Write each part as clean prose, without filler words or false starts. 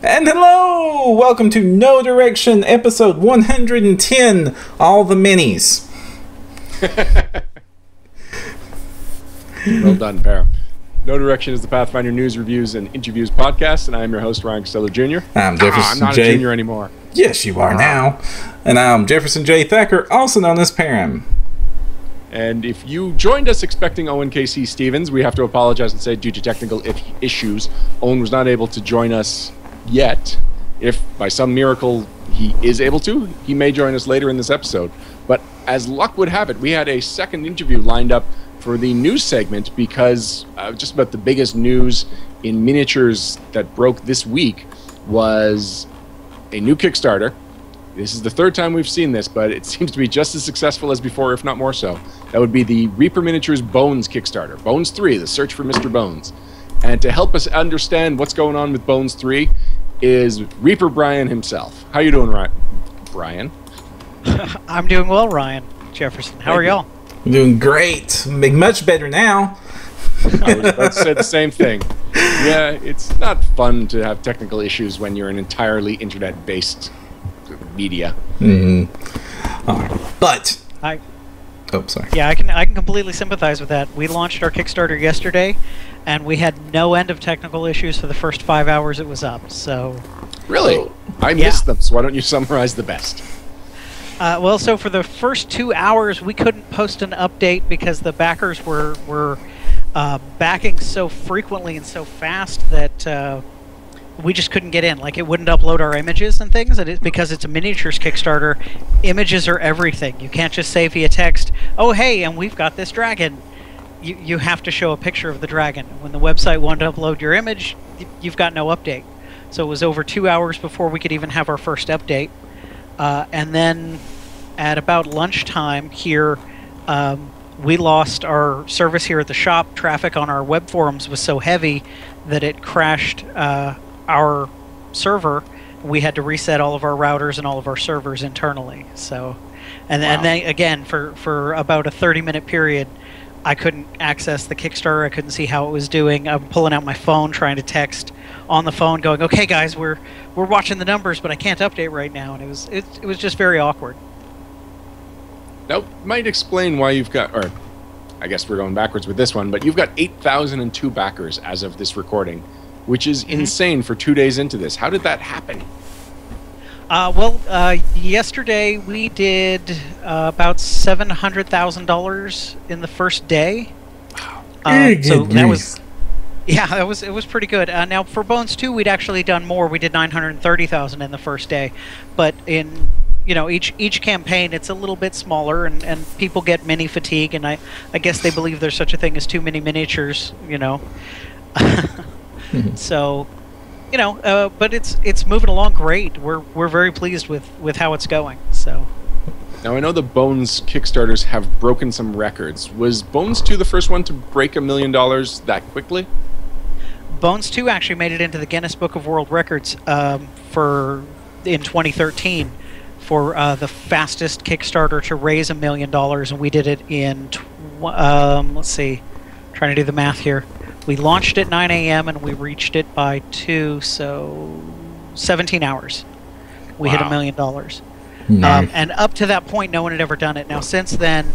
And hello! Welcome to No Direction, episode 110, All the Minis. Well done, Para. No Direction is the Pathfinder news, reviews, and interviews podcast, and I am your host, Ryan Costello Jr. I'm Jefferson I'm not J. a junior anymore. Yes, you are now. And I'm Jefferson J. Thacker, also known as Param. And if you joined us expecting Owen K.C. Stevens, we have to apologize and say due to technical issues, Owen was not able to join us yet. If by some miracle he is able to, he may join us later in this episode. But as luck would have it, we had a second interview lined up for the news segment because just about the biggest news in miniatures that broke this week was a new Kickstarter. This is the third time we've seen this, but it seems to be just as successful as before, if not more so. That would be the Reaper Miniatures Bones Kickstarter. Bones 3, the search for Mr. Bones. And to help us understand what's going on with Bones 3 is Reaper Brian himself. How you doing, Brian? I'm doing well, Ryan. Jefferson, how are y'all? I'm doing great. Much better now. I was about to say the same thing. Yeah, it's not fun to have technical issues when you're an entirely internet-based media. But sorry. Yeah, I can completely sympathize with that. We launched our Kickstarter yesterday, and we had no end of technical issues for the first 5 hours it was up. So, really, I missed them. So why don't you summarize the best? Well, so for the first 2 hours, we couldn't post an update because the backers were backing so frequently and so fast that we just couldn't get in. Like, it wouldn't upload our images and things, and because it's a miniatures Kickstarter, images are everything. You can't just say via text, oh, hey, and we've got this dragon. You have to show a picture of the dragon. When the website wanted to upload your image, you've got no update. So it was over 2 hours before we could even have our first update. And then at about lunchtime here, we lost our service here at the shop. Traffic on our web forums was so heavy that it crashed our server. We had to reset all of our routers and all of our servers internally. So, and then again, for about a 30-minute period, I couldn't access the Kickstarter. I couldn't see how it was doing. I'm pulling out my phone, trying to text on the phone, going, "Okay, guys, we're watching the numbers, but I can't update right now." And it was just very awkward. That might explain why you've got, or I guess we're going backwards with this one, but you've got 8,002 backers as of this recording, which is insane for 2 days into this. How did that happen? Yesterday we did about $700,000 in the first day. So that was, it was pretty good. Now for Bones 2, we'd actually done more. We did 930,000 in the first day, but in each campaign it's a little bit smaller, and people get mini fatigue, and I guess they believe there's such a thing as too many miniatures. So, but it's moving along great. We're very pleased with how it's going. So. Now I know the Bones Kickstarters have broken some records. Was Bones 2 the first one to break $1 million that quickly? Bones 2 actually made it into the Guinness Book of World Records in 2013 for the fastest Kickstarter to raise $1 million, and we did it in let's see, trying to do the math here. We launched at 9 a.m. and we reached it by 2, so 17 hours. We hit $1 million. Nice. And up to that point, no one had ever done it. Now, since then,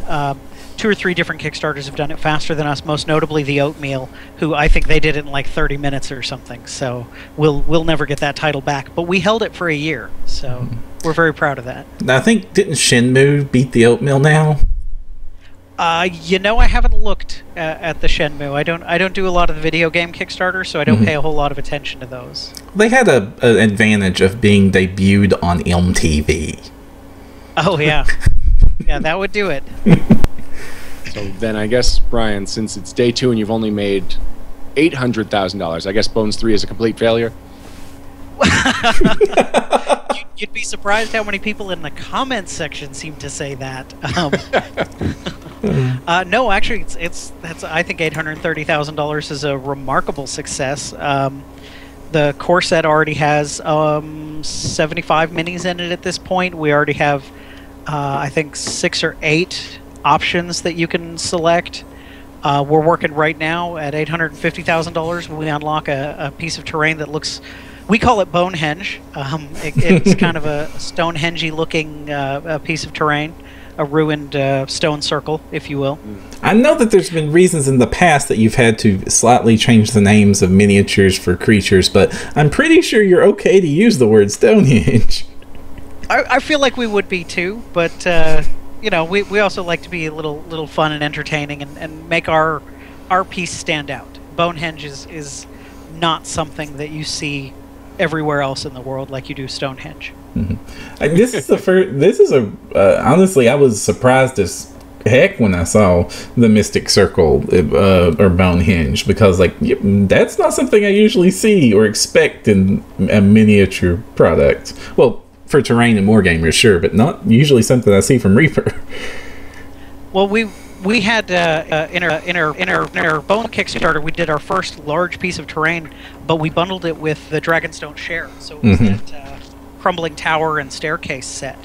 2 or 3 different Kickstarters have done it faster than us, most notably the Oatmeal, who I think they did it in like 30 minutes or something. So we'll never get that title back. But we held it for a year, so we're very proud of that. Now, I think, didn't Shenmue beat the Oatmeal now? I haven't looked at the Shenmue. I don't do a lot of the video game Kickstarters, so I don't pay a whole lot of attention to those. They had an advantage of being debuted on MTV. Oh, yeah. Yeah, that would do it. So then I guess, Brian, since it's day 2 and you've only made $800,000, I guess Bones 3 is a complete failure? You'd be surprised how many people in the comments section seem to say that. No, actually, that's I think $830,000 is a remarkable success. The core set already has 75 minis in it at this point. We already have, I think, 6 or 8 options that you can select. We're working right now at $850,000 when we unlock a piece of terrain that looks We call it Bonehenge. It's kind of a Stonehenge-y looking piece of terrain, a ruined stone circle, if you will. I know that there's been reasons in the past that you've had to slightly change the names of miniatures for creatures, but I'm pretty sure you're okay to use the word Stonehenge. I feel like we would be too, but we also like to be a little fun and entertaining and make our piece stand out. Bonehenge is not something that you see everywhere else in the world like you do Stonehenge. Mm-hmm. This is the first. This is honestly, I was surprised as heck when I saw the Mystic Circle or Bonehenge, because that's not something I usually see or expect in a miniature product. Well, for terrain and wargamers, sure, but not usually something I see from Reaper. Well, we had in our Bone Kickstarter, we did our first large piece of terrain, but we bundled it with the Dragons Don't Share, so it was that crumbling tower and staircase set,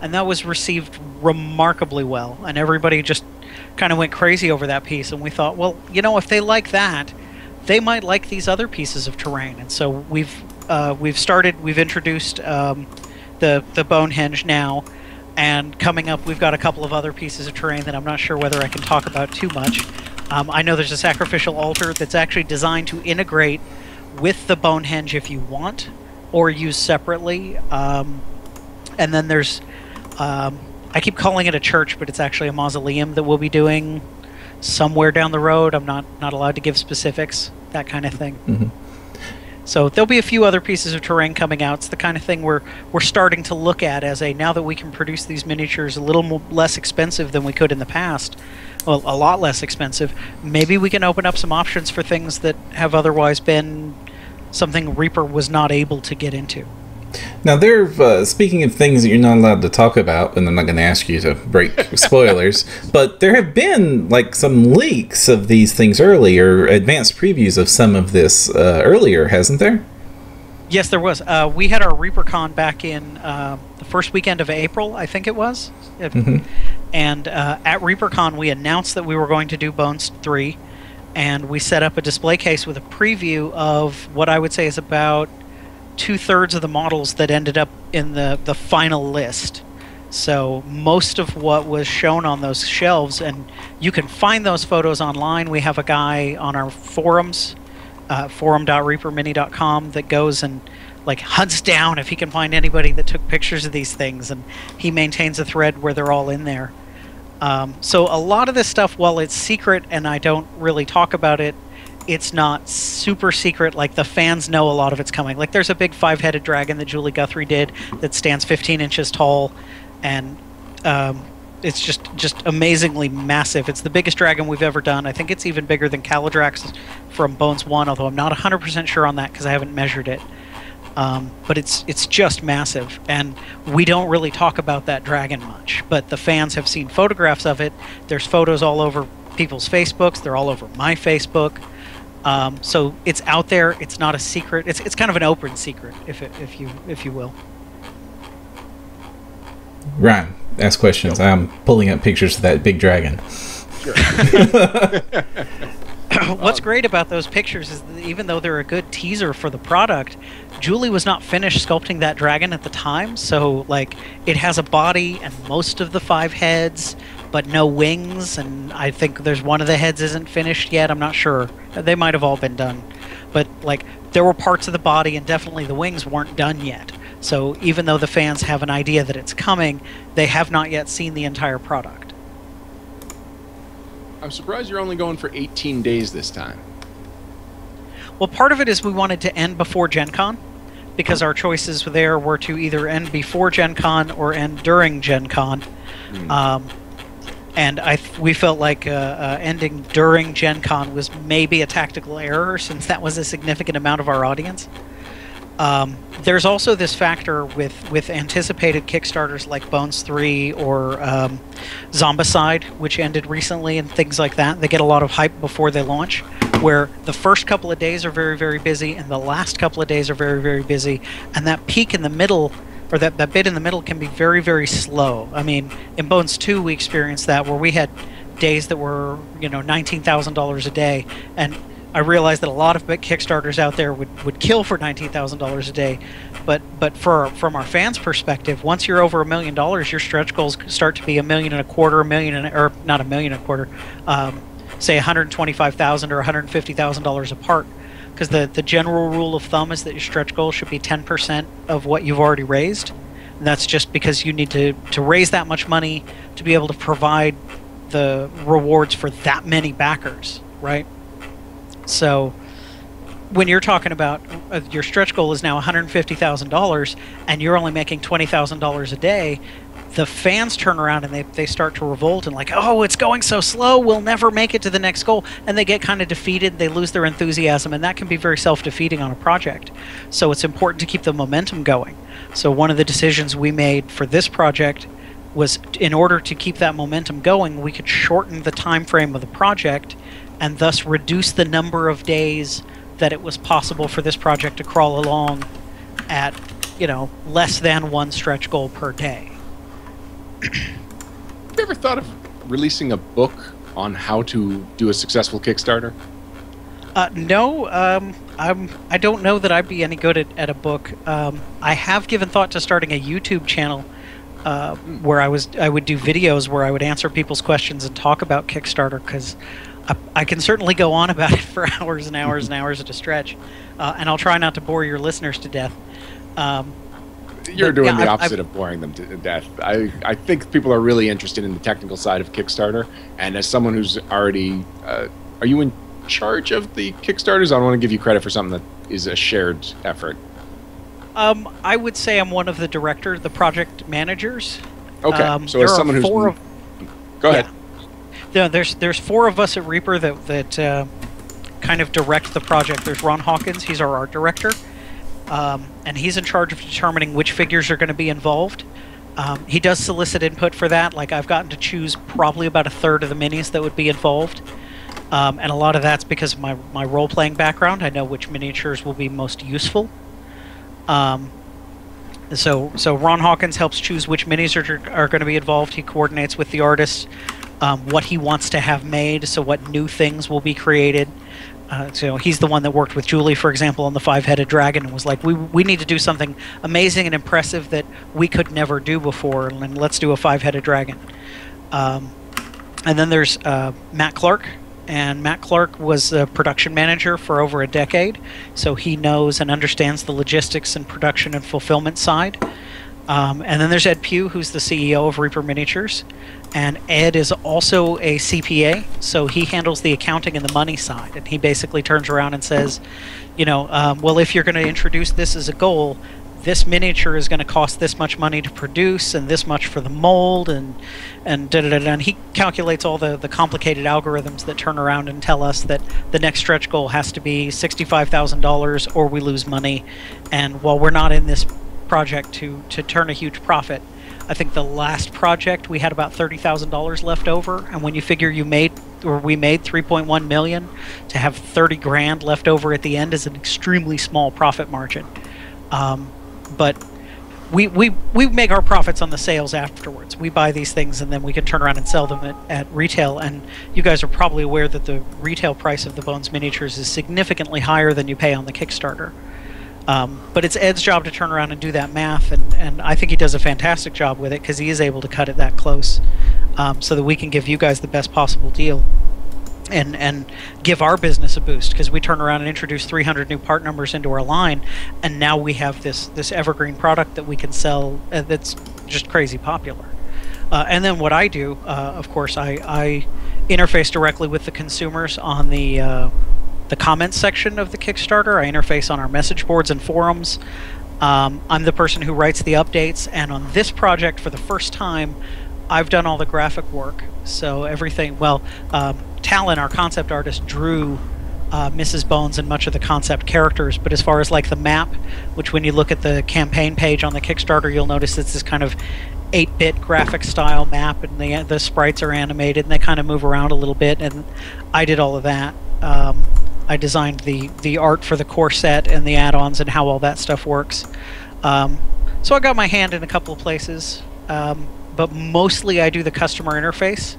and that was received remarkably well, and everybody just kind of went crazy over that piece, and we thought, well, if they like that, they might like these other pieces of terrain, and so we've introduced the Bonehenge now. And coming up, we've got a couple of other pieces of terrain that I'm not sure whether I can talk about too much. I know there's a sacrificial altar that's actually designed to integrate with the Bonehenge if you want, or use separately. And then there's, I keep calling it a church, but it's actually a mausoleum that we'll be doing somewhere down the road. I'm not allowed to give specifics, that kind of thing. Mm-hmm. So there'll be a few other pieces of terrain coming out. It's the kind of thing we're starting to look at as now that we can produce these miniatures a little less expensive than we could in the past, well, a lot less expensive, maybe we can open up some options for things that have otherwise been something Reaper was not able to get into. Now, speaking of things that you're not allowed to talk about, and I'm not going to ask you to break spoilers, but there have been some leaks of these things earlier, advanced previews of some of this earlier, hasn't there? Yes, there was. We had our ReaperCon back in the first weekend of April, I think it was. Mm-hmm. And at ReaperCon, we announced that we were going to do Bones 3, and we set up a display case with a preview of what I would say is about 2/3 of the models that ended up in the final list. So most of what was shown on those shelves, and you can find those photos online. We have a guy on our forums, forum.reapermini.com, that goes and hunts down if he can find anybody that took pictures of these things, and he maintains a thread where they're all in there. So a lot of this stuff, while it's secret and I don't really talk about it, it's not super secret. The fans know a lot of it's coming. There's a big 5-headed dragon that Julie Guthrie did that stands 15 inches tall, and it's just amazingly massive. It's the biggest dragon we've ever done. I think it's even bigger than Caladrax from Bones 1, although I'm not 100% sure on that because I haven't measured it. But it's just massive, and we don't really talk about that dragon much, but the fans have seen photographs of it. There's photos all over people's Facebooks. They're all over my Facebook. So it's out there. It's not a secret. It's kind of an open secret, if you will. Ryan, ask questions. I'm pulling up pictures of that big dragon. Sure. What's great about those pictures is that even though they're a good teaser for the product, Julie was not finished sculpting that dragon at the time. So it has a body and most of the 5 heads, but no wings, and I think there's one of the heads isn't finished yet. I'm not sure. They might have all been done. But there were parts of the body, and definitely the wings weren't done yet. So even though the fans have an idea that it's coming, they have not yet seen the entire product. I'm surprised you're only going for 18 days this time. Well, part of it is we wanted to end before Gen Con, because our choices there were to either end before Gen Con or end during Gen Con. And we felt like ending during Gen Con was maybe a tactical error, since that was a significant amount of our audience. There's also this factor with anticipated Kickstarters like Bones 3 or Zombicide, which ended recently, and things like that. They get a lot of hype before they launch, where the first couple of days are very, very busy, and the last couple of days are very, very busy, and that peak in the middle, or that bit in the middle, can be very, very slow. I mean, in Bones 2 we experienced that, where we had days that were $19,000 a day, and I realize that a lot of big Kickstarters out there would kill for $19,000 a day, but from our fans' perspective, once you're over $1 million, your stretch goals start to be $1.25 million, or not $1.25 million, say $125,000 or $150,000 apart, because the general rule of thumb is that your stretch goal should be 10% of what you've already raised. And that's just because you need to raise that much money to be able to provide the rewards for that many backers, right? So when you're talking about your stretch goal is now $150,000 and you're only making $20,000 a day, the fans turn around and they start to revolt and like, oh, it's going so slow, we'll never make it to the next goal. And they get kind of defeated, they lose their enthusiasm, and that can be very self-defeating on a project. So it's important to keep the momentum going. So one of the decisions we made for this project was, in order to keep that momentum going, we could shorten the time frame of the project and thus reduce the number of days that it was possible for this project to crawl along at, less than one stretch goal per day. Have you ever thought of releasing a book on how to do a successful Kickstarter? No, I don't know that I'd be any good at a book. I have given thought to starting a YouTube channel where I would do videos where I would answer people's questions and talk about Kickstarter, because I can certainly go on about it for hours and hours and hours at a stretch, and I'll try not to bore your listeners to death. You're doing the opposite of boring them to death. I think people are really interested in the technical side of Kickstarter, and as someone who's already... are you in charge of the Kickstarters? I don't want to give you credit for something that is a shared effort. I would say I'm one of the the project managers. Okay, so as someone who's... Go ahead. Yeah, there's 4 of us at Reaper that kind of direct the project. There's Ron Hawkins, he's our art director. And he's in charge of determining which figures are going to be involved. He does solicit input for that. Like, I've gotten to choose probably about a third of the minis that would be involved. And a lot of that's because of my role-playing background. I know which miniatures will be most useful. So Ron Hawkins helps choose which minis are going to be involved. He coordinates with the artist what he wants to have made, so what new things will be created. So he's the one that worked with Julie, for example, on the 5-headed dragon, and was like, we need to do something amazing and impressive that we could never do before, and let's do a 5-headed dragon. And then there's Matt Clark, and Matt Clark was a production manager for over a decade, so he knows and understands the logistics and production and fulfillment side. And then there's Ed Pugh, who's the CEO of Reaper Miniatures. And Ed is also a CPA, so he handles the accounting and the money side. And he basically turns around and says, well, if you're going to introduce this as a goal, this miniature is going to cost this much money to produce and this much for the mold and da-da-da-da. And he calculates all the complicated algorithms that turn around and tell us that the next stretch goal has to be $65,000 or we lose money. And while we're not in this project to turn a huge profit, I think the last project we had about $30,000 left over, and when you figure we made $3.1 million, to have 30 grand left over at the end is an extremely small profit margin. But we make our profits on the sales afterwards. We buy these things and then we can turn around and sell them at retail. And you guys are probably aware that the retail price of the Bones miniatures is significantly higher than you pay on the Kickstarter. But it's Ed's job to turn around and do that math, and I think he does a fantastic job with it, because he is able to cut it that close, so that we can give you guys the best possible deal and give our business a boost, because we turn around and introduce 300 new part numbers into our line, and now we have this evergreen product that we can sell that's just crazy popular. And then what I do, of course, I interface directly with the consumers on the comments section of the Kickstarter. I interface on our message boards and forums. I'm the person who writes the updates, and on this project, for the first time, I've done all the graphic work. So everything, Talon, our concept artist, drew Mrs. Bones and much of the concept characters, but as far as like the map, which when you look at the campaign page on the Kickstarter, you'll notice it's this kind of 8-bit graphic style map, and the sprites are animated and they kind of move around a little bit, and I did all of that. I designed the art for the core set and the add-ons and how all that stuff works. So I got my hand in a couple of places, but mostly I do the customer interface,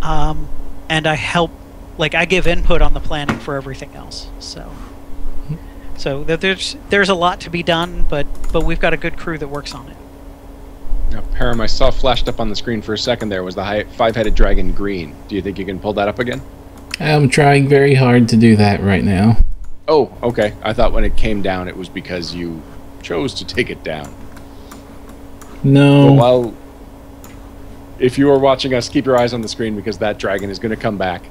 and I help like I give input on the planning for everything else. So there's a lot to be done, but we've got a good crew that works on it. Now, Param, I saw flashed up on the screen for a second there was the five-headed dragon green. Do you think you can pull that up again? I'm trying very hard to do that right now. Oh, okay. I thought when it came down it was because you chose to take it down. No. But while, if you are watching us, keep your eyes on the screen because that dragon is going to come back.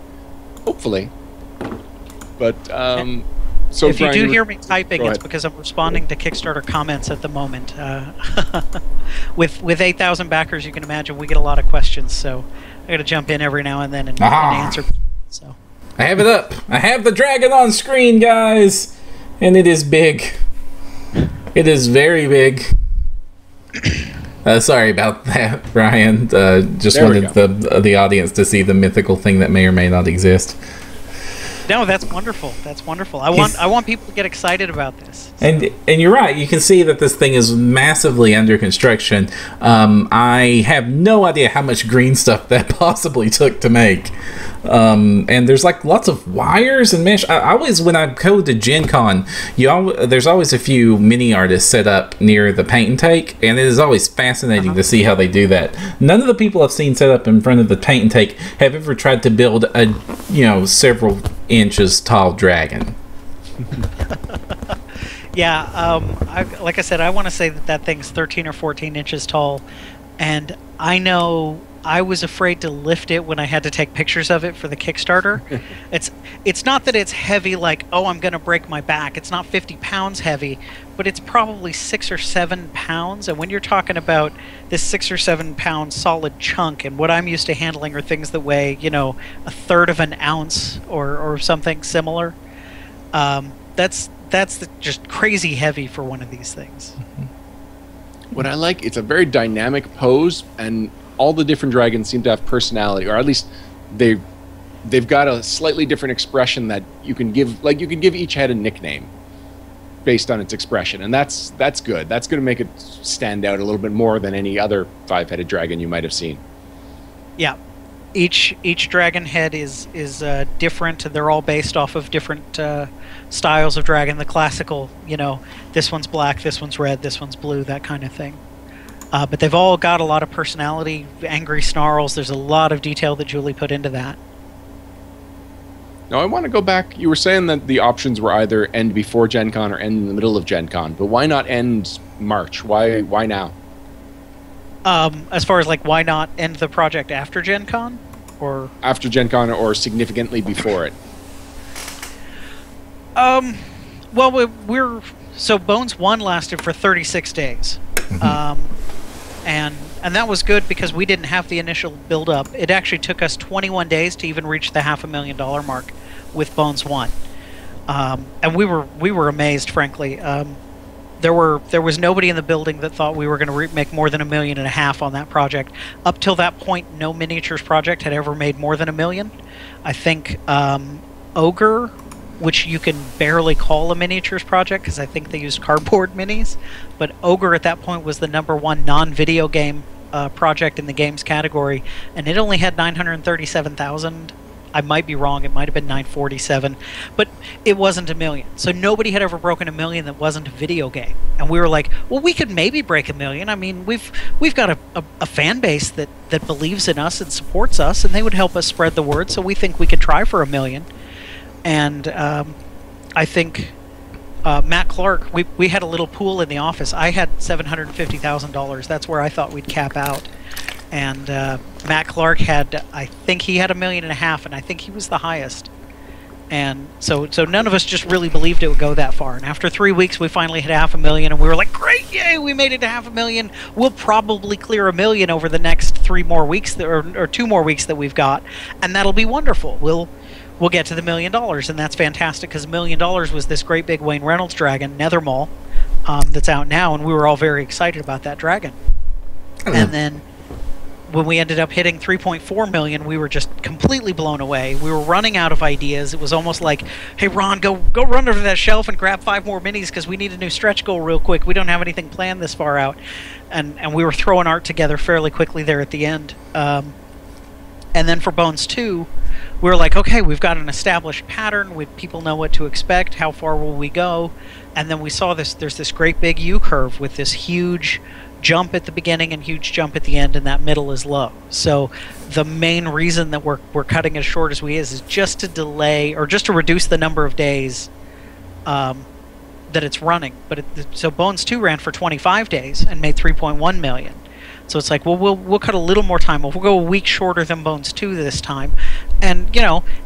Hopefully. But, so if Brian, you do hear me typing, go it's ahead. because I'm responding to Kickstarter comments at the moment. With 8,000 backers, you can imagine we get a lot of questions, so I got to jump in every now and then and answer. So I have it up. I have the dragon on screen, guys, and it is big. It is very big. Sorry about that, Brian. Just There we wanted the audience to see the mythical thing that may or may not exist. no, that's wonderful. That's wonderful. I want people to get excited about this. And you're right. You can see that this thing is massively under construction. I have no idea how much green stuff that possibly took to make. And there's like lots of wires and mesh. I always, when I go to Gen Con, there's always a few mini artists set up near the paint and take, and it is always fascinating to see how they do that. None of the people I've seen set up in front of the paint and take have ever tried to build a several inches tall dragon. Yeah, like I said, I want to say that thing's 13 or 14 inches tall, and I know I was afraid to lift it when I had to take pictures of it for the Kickstarter. It's not that it's heavy, like, oh, I'm going to break my back. It's not 50 pounds heavy, but it's probably 6 or 7 pounds, and when you're talking about this 6 or 7 pound solid chunk, and what I'm used to handling are things that weigh, a third of an ounce or something similar, that's just crazy heavy for one of these things. What I like, it's a very dynamic pose, and all the different dragons seem to have personality, or at least they've got a slightly different expression that you can give. Like, you can give each head a nickname based on its expression, and that's good. That's going to make it stand out a little bit more than any other five-headed dragon you might have seen. Yeah, each dragon head is different. They're all based off of different styles of dragon. The classical, this one's black, this one's red, this one's blue, that kind of thing. But they've all got a lot of personality, angry snarls. There's a lot of detail that Julie put into that. Now, I want to go back. You were saying that the options were either end before Gen Con or end in the middle of Gen Con, but why not end March? Why now? As far as, like, why not end the project after Gen Con? Or after Gen Con or significantly before it? Well, so Bones 1 lasted for 36 days. And that was good because we didn't have the initial build-up. It actually took us 21 days to even reach the $500,000 mark with Bones 1. And we were amazed, frankly. There was nobody in the building that thought we were going to make more than $1.5 million on that project. Up till that point, no miniatures project had ever made more than $1 million. I think Ogre, which you can barely call a miniatures project because I think they used cardboard minis, but Ogre at that point was the #1 non-video game project in the games category, and it only had 937,000. I might be wrong, it might have been 947, but it wasn't $1 million. So nobody had ever broken $1 million that wasn't a video game. And we were like, well, we could maybe break $1 million. I mean, we've got a fan base that believes in us and supports us, and they would help us spread the word, so we think we could try for $1 million. And I think Matt Clark, we had a little pool in the office. I had $750,000. That's where I thought we'd cap out. And Matt Clark I think he had $1.5 million, and I think he was the highest. And so none of us just really believed it would go that far. And after 3 weeks, we finally hit $500,000, and we were like, great, yay, we made it to $500,000. We'll probably clear $1 million over the next 3 more weeks, or 2 more weeks that we've got, and that'll be wonderful. We'll get to the $1 million, and that's fantastic because $1 million was this great big Wayne Reynolds dragon, Nethermaul, that's out now, and we were all very excited about that dragon. And then when we ended up hitting 3.4 million, we were just completely blown away. We were running out of ideas. It was almost like, hey, Ron, go run over that shelf and grab 5 more minis because we need a new stretch goal real quick. We don't have anything planned this far out. And we were throwing art together fairly quickly there at the end. And then for Bones 2, we were like, okay, we've got an established pattern. People know what to expect. How far will we go? And then we saw this. There's this great big U curve with this huge jump at the beginning and huge jump at the end, and that middle is low. So the main reason that we're cutting as short as we is just to delay or just to reduce the number of days that it's running. But so Bones 2 ran for 25 days and made 3.1 million. So it's like, well, we'll cut a little more time. We'll go a week shorter than Bones 2 this time. And,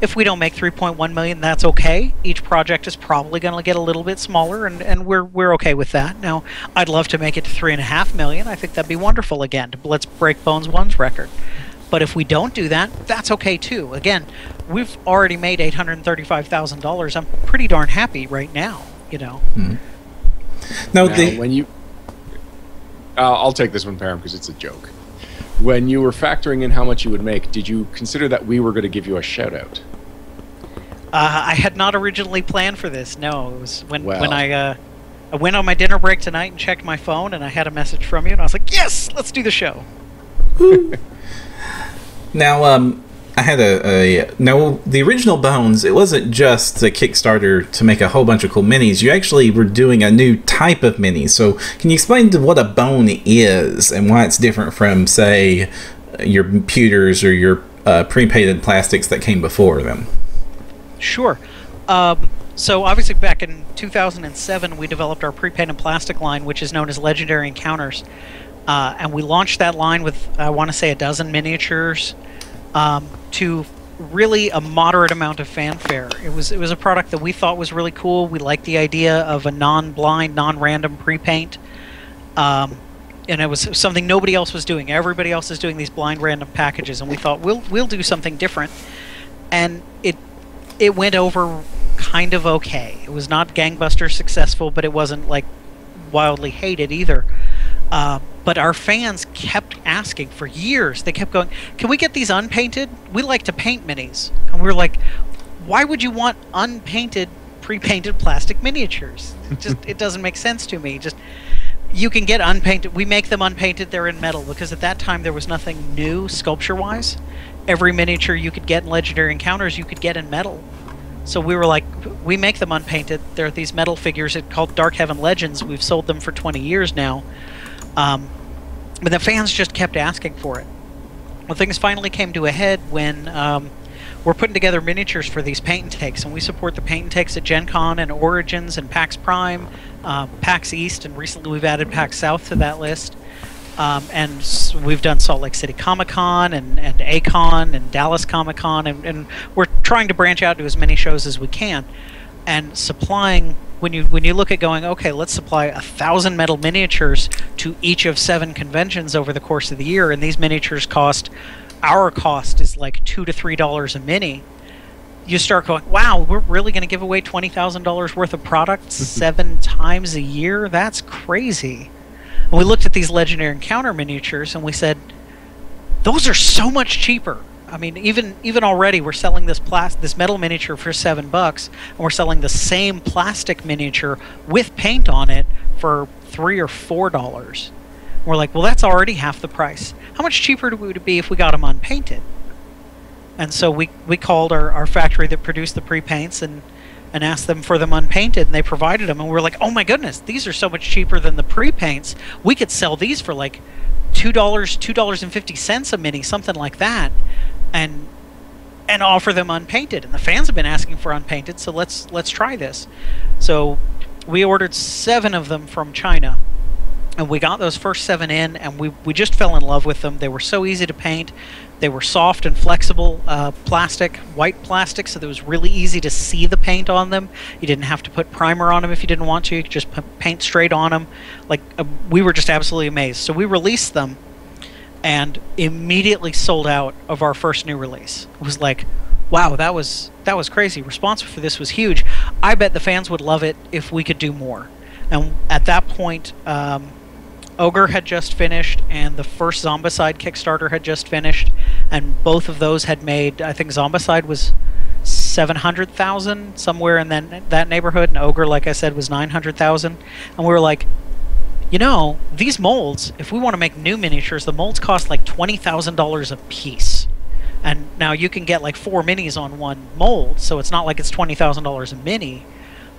if we don't make 3.1 million, that's okay. Each project is probably going to get a little bit smaller, and we're okay with that. Now, I'd love to make it to 3.5 million. I think that'd be wonderful again. Let's break Bones 1's record. But if we don't do that, that's okay too. Again, we've already made $835,000. I'm pretty darn happy right now, Hmm. Now, when you... I'll take this one, Param, because it's a joke. When you were factoring in how much you would make, did you consider that we were going to give you a shout-out? I had not originally planned for this. No, it was when I went on my dinner break tonight and checked my phone, and I had a message from you, and I was like, yes, let's do the show. Now, I had the original Bones, it wasn't just a Kickstarter to make a whole bunch of cool minis. You actually were doing a new type of mini. So can you explain what a bone is and why it's different from, say, your pewters or your pre-painted plastics that came before them? Sure. So obviously back in 2007, we developed our pre-painted plastic line, which is known as Legendary Encounters. And we launched that line with, I want to say, a dozen miniatures, to really a moderate amount of fanfare. It was a product that we thought was really cool. We liked the idea of a non-blind, non-random pre-paint, and it was something nobody else was doing. Everybody else is doing these blind random packages, and we thought we'll do something different. And it went over kind of okay. It was not gangbuster successful, but it wasn't like wildly hated either. But our fans kept asking for years. They kept going, can we get these unpainted? We like to paint minis. And we were like, why would you want unpainted, pre-painted plastic miniatures? It doesn't make sense to me. You can get unpainted. We make them unpainted. They're in metal because at that time there was nothing new sculpture-wise. Every miniature you could get in Legendary Encounters you could get in metal. So we were like, we make them unpainted. They're these metal figures called Dark Heaven Legends. We've sold them for 20 years now. But the fans just kept asking for it. Well, things finally came to a head when we're putting together miniatures for these paint and takes, and we support the paint and takes at Gen Con and Origins and PAX Prime, PAX East, and recently we've added PAX South to that list. And we've done Salt Lake City Comic Con and A-Con and Dallas Comic Con, and we're trying to branch out to as many shows as we can. And supplying, when you look at going, okay, let's supply 1,000 metal miniatures to each of 7 conventions over the course of the year, and these miniatures our cost is like $2 to $3 a mini. You start going, wow, we're really going to give away $20,000 worth of product 7 times a year? That's crazy. And we looked at these Legendary Encounter miniatures and we said, those are so much cheaper. I mean, even already we're selling this metal miniature for $7, and we're selling the same plastic miniature with paint on it for $3 or $4. We're like, well, that's already half the price. How much cheaper would it be if we got them unpainted? And so we called our factory that produced the pre-paints and asked them for them unpainted, and they provided them, and we were like, oh my goodness, these are so much cheaper than the pre-paints. We could sell these for like $2.50 a mini, something like that, and offer them unpainted. And the fans have been asking for unpainted, so let's try this. So we ordered 7 of them from China, and we got those first 7 in, and we just fell in love with them. They were so easy to paint. They were soft and flexible plastic, white plastic, so it was really easy to see the paint on them. You didn't have to put primer on them if you didn't want to. You could just paint straight on them. We were just absolutely amazed. So we released them and immediately sold out of our first new release. It was like, wow, that was crazy. Response for this was huge. I bet the fans would love it if we could do more. And at that point, Ogre had just finished, and the first Zombicide Kickstarter had just finished, and both of those had made, I think Zombicide was 700,000, somewhere in that neighborhood, and Ogre, like I said, was 900,000. And we were like, these molds, if we want to make new miniatures, the molds cost like $20,000 a piece. And now Now you can get like 4 minis on one mold, so it's not like it's $20,000 a mini.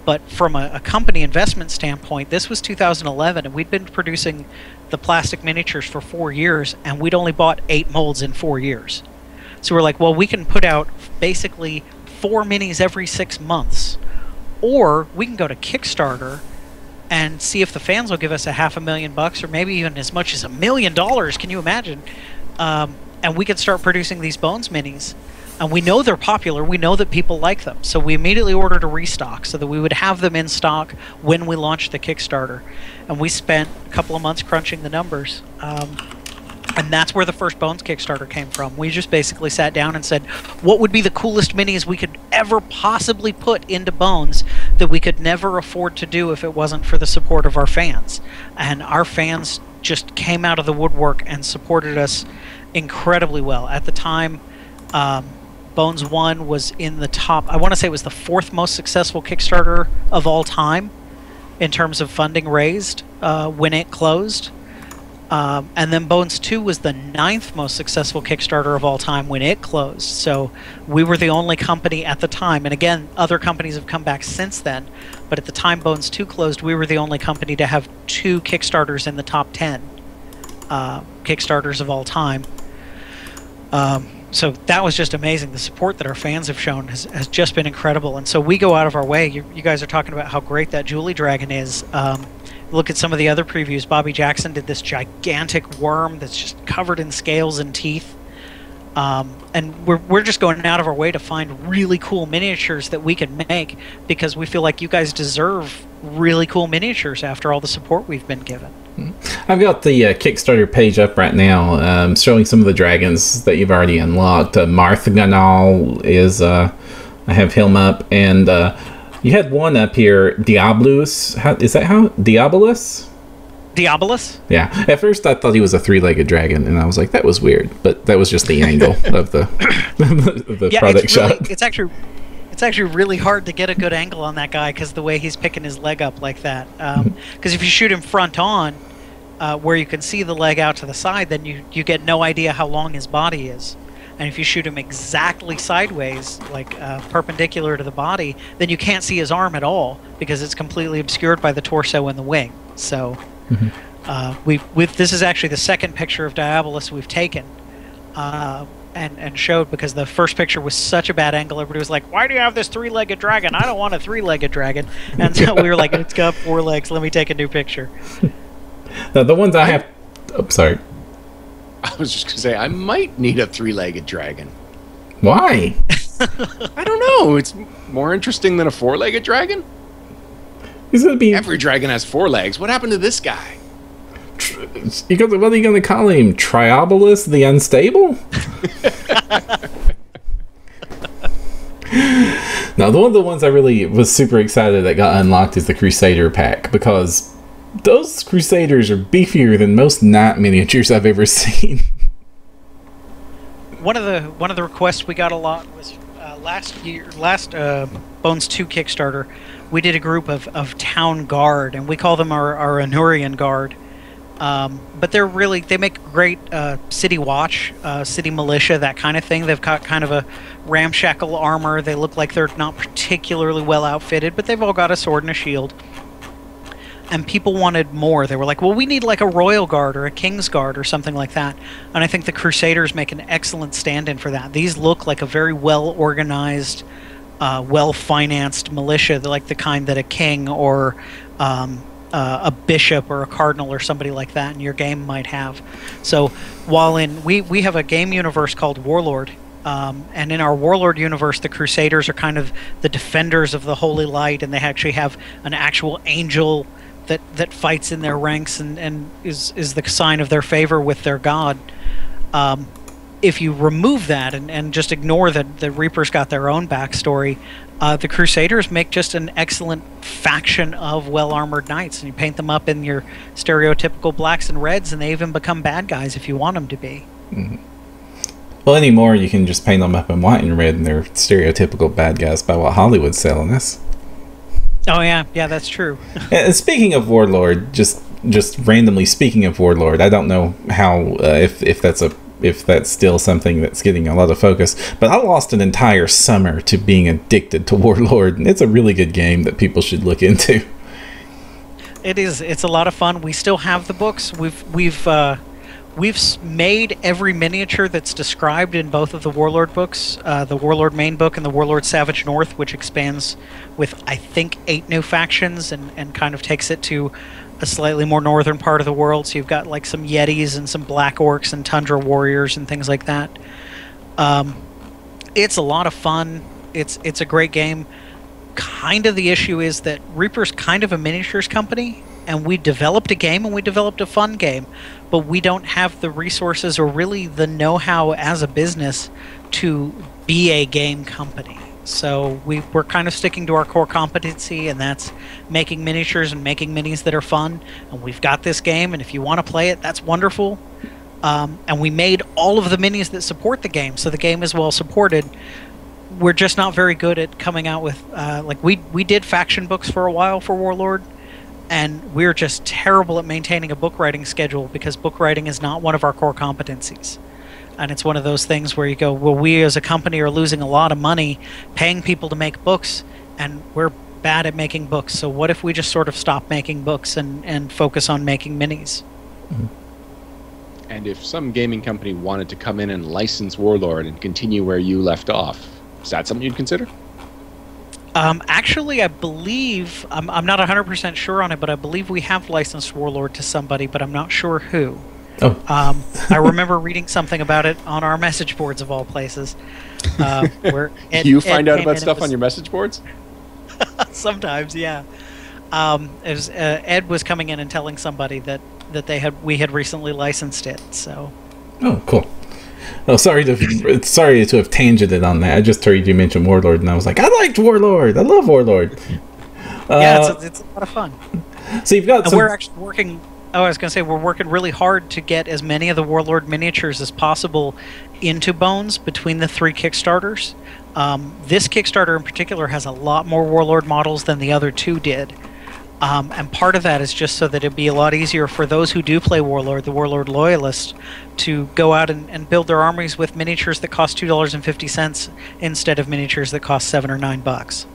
But from a company investment standpoint, this was 2011, and we'd been producing the plastic miniatures for 4 years, and we'd only bought 8 molds in 4 years. So we're like, well, we can put out basically 4 minis every 6 months, or we can go to Kickstarter and see if the fans will give us $500,000 or maybe even as much as $1 million. Can you imagine? And we could start producing these Bones minis. And we know they're popular. We know that people like them. So we immediately ordered a restock so that we would have them in stock when we launched the Kickstarter. And we spent a couple of months crunching the numbers. And that's where the first Bones Kickstarter came from. We just basically sat down and said, what would be the coolest minis we could ever possibly put into Bones that we could never afford to do if it wasn't for the support of our fans? And our fans just came out of the woodwork and supported us incredibly well. At the time, Bones 1 was in the top, I want to say it was the 4th most successful Kickstarter of all time in terms of funding raised when it closed. And then Bones 2 was the 9th most successful Kickstarter of all time when it closed. So we were the only company at the time, and again, other companies have come back since then, but at the time Bones 2 closed, we were the only company to have 2 Kickstarters in the top 10 Kickstarters of all time. So that was just amazing. The support that our fans have shown has just been incredible. And so we go out of our way. You guys are talking about how great that Julie Dragon is. Look at some of the other previews. Bobby Jackson did this gigantic worm that's just covered in scales and teeth. And we're just going out of our way to find really cool miniatures that we can make because we feel like you guys deserve really cool miniatures after all the support we've been given. I've got the Kickstarter page up right now, showing some of the dragons that you've already unlocked. Marthaganal is, I have him up, and you had one up here, Diabolus. Is that how? Diabolus? Diabolus? Yeah. At first I thought he was a 3-legged dragon, and I was like, that was weird. But that was just the angle of the product shot. It's actually really hard to get a good angle on that guy because the way he's picking his leg up like that. Because if you shoot him front on, where you can see the leg out to the side, then you get no idea how long his body is. And if you shoot him exactly sideways, like perpendicular to the body, then you can't see his arm at all because it's completely obscured by the torso and the wing. So this is actually the second picture of Diabolus we've taken and showed, because the first picture was such a bad angle. Everybody was like, why do you have this 3-legged dragon? I don't want a 3-legged dragon. And so we were like, it's got 4 legs. Let me take a new picture. Now, the ones I have... Oh, sorry. I was just going to say, I might need a 3-legged dragon. Why? I don't know. It's more interesting than a 4-legged dragon. He's gonna be... Every dragon has 4 legs. What happened to this guy? What are you going to call him? Triobolus the Unstable? Now, one of the ones I really was super excited that got unlocked is the Crusader pack, because those Crusaders are beefier than most knight miniatures I've ever seen. One of the requests we got a lot was last Bones 2 Kickstarter. We did a group of town guard, and we call them our Anurian guard. But they make great city watch, city militia, that kind of thing. They've got kind of a ramshackle armor. They look like they're not particularly well outfitted, but they've all got a sword and a shield. And people wanted more. They were like, well, we need like a royal guard or a king's guard or something like that. And I think the Crusaders make an excellent stand-in for that. These look like a very well-organized, well-financed militia, like the kind that a king or a bishop or a cardinal or somebody like that in your game might have. So while we have a game universe called Warlord, and in our Warlord universe, the Crusaders are kind of the defenders of the Holy Light, and they actually have an actual angel that fights in their ranks and is the sign of their favor with their god. If you remove that and just ignore that the Reapers got their own backstory, the Crusaders make just an excellent faction of well-armored knights, and you paint them up in your stereotypical blacks and reds, and they even become bad guys if you want them to be. Mm-hmm. Well, anymore you can just paint them up in white and red, and they're stereotypical bad guys by what Hollywood's selling us. Oh yeah, that's true. And speaking of Warlord, just randomly speaking of Warlord, I don't know how if that's a if that's still something that's getting a lot of focus. But I lost an entire summer to being addicted to Warlord, and it's a really good game that people should look into. It is. It's a lot of fun. We still have the books. We've made every miniature that's described in both of the Warlord books, the Warlord main book and the Warlord Savage North, which expands with, I think, 8 new factions and kind of takes it to a slightly more northern part of the world. So you've got like some Yetis and some Black Orcs and Tundra Warriors and things like that. It's a lot of fun. It's a great game. Kind of the issue is that Reaper's kind of a miniatures company, and we developed a game and we developed a fun game, but we don't have the resources or really the know-how as a business to be a game company. So we're kind of sticking to our core competency, and that's making miniatures and making minis that are fun. And we've got this game, and if you want to play it, that's wonderful. And we made all of the minis that support the game, so the game is well supported. We're just not very good at coming out with like we did faction books for a while for Warlord, and we're just terrible at maintaining a book writing schedule because book writing is not one of our core competencies. And it's one of those things where you go, well, we as a company are losing a lot of money paying people to make books, and we're bad at making books. So what if we just sort of stop making books and focus on making minis? Mm-hmm. And if some gaming company wanted to come in and license Warlord and continue where you left off, is that something you'd consider? Actually, I believe, I'm not 100% sure on it, but I believe we have licensed Warlord to somebody, but I'm not sure who. Oh. I remember reading something about it on our message boards of all places. Where you find out about stuff on your message boards? Sometimes, yeah. Ed was coming in and telling somebody that we had recently licensed it. So. Oh, cool. Oh, sorry to have tangented on that. I just heard you mention Warlord, and I was like, I liked Warlord. I love Warlord. Yeah, it's a lot of fun. So you've got. We're actually working. Oh, I was going to say we're working really hard to get as many of the Warlord miniatures as possible into Bones between the 3 Kickstarters. This Kickstarter in particular has a lot more Warlord models than the other 2 did. And part of that is just so that it'd be a lot easier for those who do play Warlord, the Warlord loyalists, to go out and build their armies with miniatures that cost $2.50 instead of miniatures that cost $7 or $9.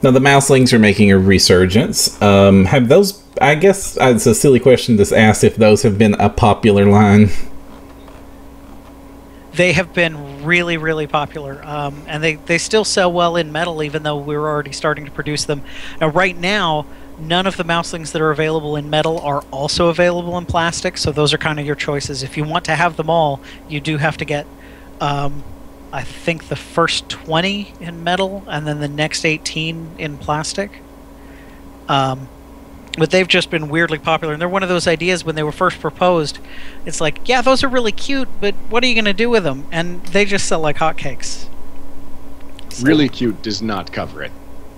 Now the Mouselings are making a resurgence. Have those? I guess it's a silly question to ask if those have been a popular line. They have been really, really popular, and they still sell well in metal, even though we're already starting to produce them. Now, right now, none of the Mouselings that are available in metal are also available in plastic, so those are kind of your choices. If you want to have them all, you do have to get, I think, the first 20 in metal, and then the next 18 in plastic. But they've just been weirdly popular, and they're one of those ideas when they were first proposed. It's like, yeah, those are really cute, but what are you going to do with them? And they just sell like hotcakes. So. Really cute does not cover it.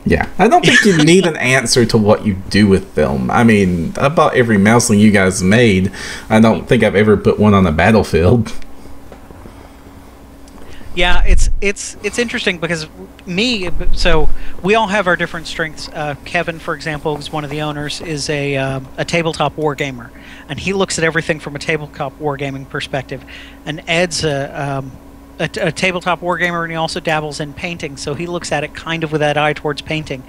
Yeah, I don't think you need an answer to what you do with them. I mean, I bought every Mouseling you guys made. I don't think I've ever put one on the battlefield. Yeah, it's interesting because so we all have our different strengths. Kevin, for example, who's one of the owners, is a tabletop wargamer, and he looks at everything from a tabletop wargaming perspective. And Ed's a tabletop wargamer, and he also dabbles in painting, so he looks at it kind of with that eye towards painting.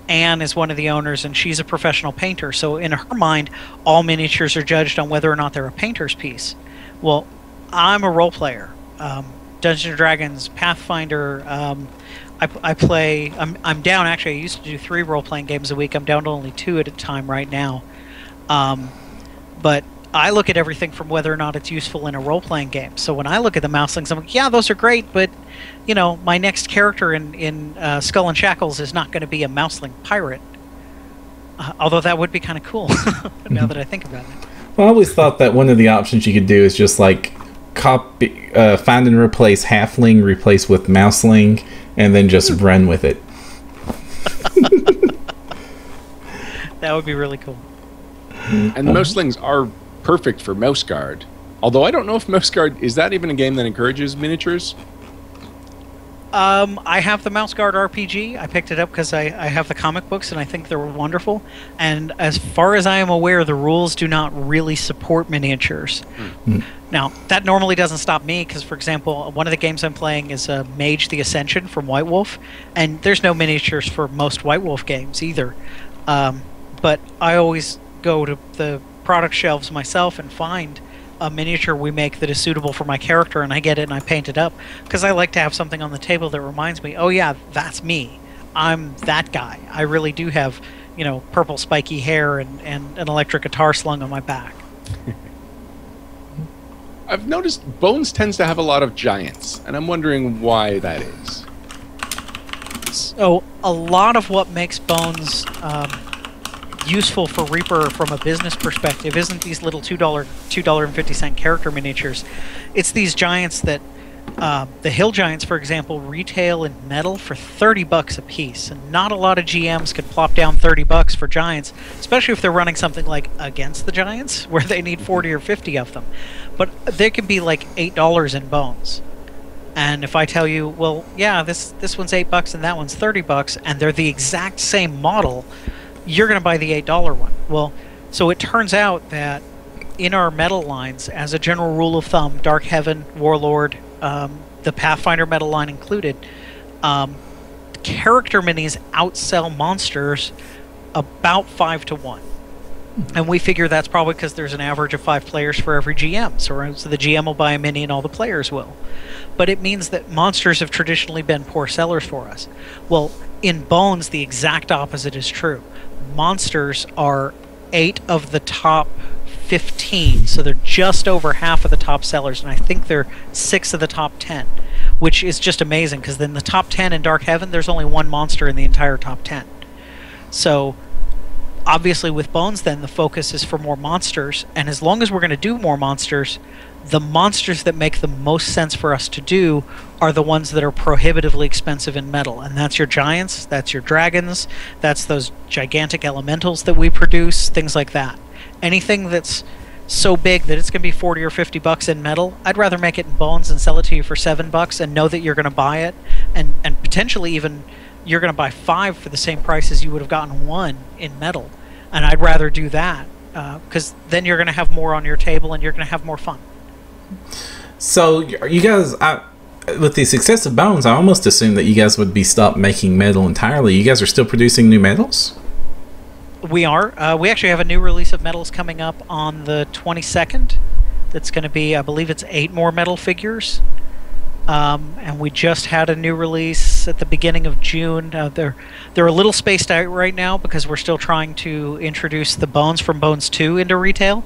Anne is one of the owners, and she's a professional painter, so in her mind, all miniatures are judged on whether or not they're a painter's piece. Well, I'm a role player. Dungeons & Dragons, Pathfinder. I play. I'm down. Actually, I used to do 3 role-playing games a week. I'm down to only 2 at a time right now. But I look at everything from whether or not it's useful in a role-playing game. So when I look at the Mouselings, I'm like, yeah, those are great, but you know, my next character in Skull and Shackles is not going to be a Mouseling pirate. Although that would be kind of cool. Now that I think about it. Well, I always thought that one of the options you could do is just like copy, find and replace Halfling, replace with Mouseling, and then just run with it. That would be really cool. And the Mouselings are perfect for Mouse Guard. Although I don't know if Mouse Guard, is that even a game that encourages miniatures? I have the Mouse Guard RPG. I picked it up because I have the comic books and I think they're wonderful. And as far as I am aware, the rules do not really support miniatures. Now, that normally doesn't stop me because, for example, one of the games I'm playing is Mage the Ascension from White Wolf, and there's no miniatures for most White Wolf games either. But I always go to the product shelves myself and find a miniature we make that is suitable for my character, and I get it and I paint it up because I like to have something on the table that reminds me, oh yeah, that's me. I'm that guy. I really do have, purple spiky hair and an electric guitar slung on my back. I've noticed Bones tends to have a lot of giants, and I'm wondering why that is. So a lot of what makes Bones useful for Reaper from a business perspective isn't these little $2.50 character miniatures. It's these giants that the hill giants, for example, retail in metal for $30 a piece, and not a lot of GMs can plop down $30 for giants, especially if they're running something like Against the Giants where they need 40 or 50 of them. But they can be like $8 in Bones. And if I tell you, well, yeah, this one's $8 and that one's $30, and they're the exact same model, you're going to buy the $8 one. Well, so it turns out that in our metal lines, as a general rule of thumb, Dark Heaven, Warlord, the Pathfinder metal line included, character minis outsell monsters about 5 to 1. And we figure that's probably because there's an average of 5 players for every GM. So the GM will buy a mini and all the players will. But it means that monsters have traditionally been poor sellers for us. Well, in Bones, the exact opposite is true. Monsters are 8 of the top 15, so they're just over half of the top sellers, and I think they're 6 of the top 10, which is just amazing, because in the top 10 in Dark Heaven, there's only one monster in the entire top 10. So, obviously with Bones, then, the focus is for more monsters, and as long as we're going to do more monsters, the monsters that make the most sense for us to do are the ones that are prohibitively expensive in metal, and that's your giants, that's your dragons, that's those gigantic elementals that we produce, things like that. Anything that's so big that it's going to be 40 or 50 bucks in metal, I'd rather make it in Bones and sell it to you for $7 and know that you're going to buy it, and potentially even you're going to buy 5 for the same price as you would have gotten 1 in metal. And I'd rather do that because then you're going to have more on your table and you're going to have more fun. So you guys, with the success of Bones, I almost assumed that you guys would be stopped making metal entirely. You guys are still producing new metals? We are. We actually have a new release of metals coming up on the 22nd. That's going to be, I believe it's 8 more metal figures. And we just had a new release at the beginning of June. They're a little spaced out right now because we're still trying to introduce the Bones from Bones 2 into retail.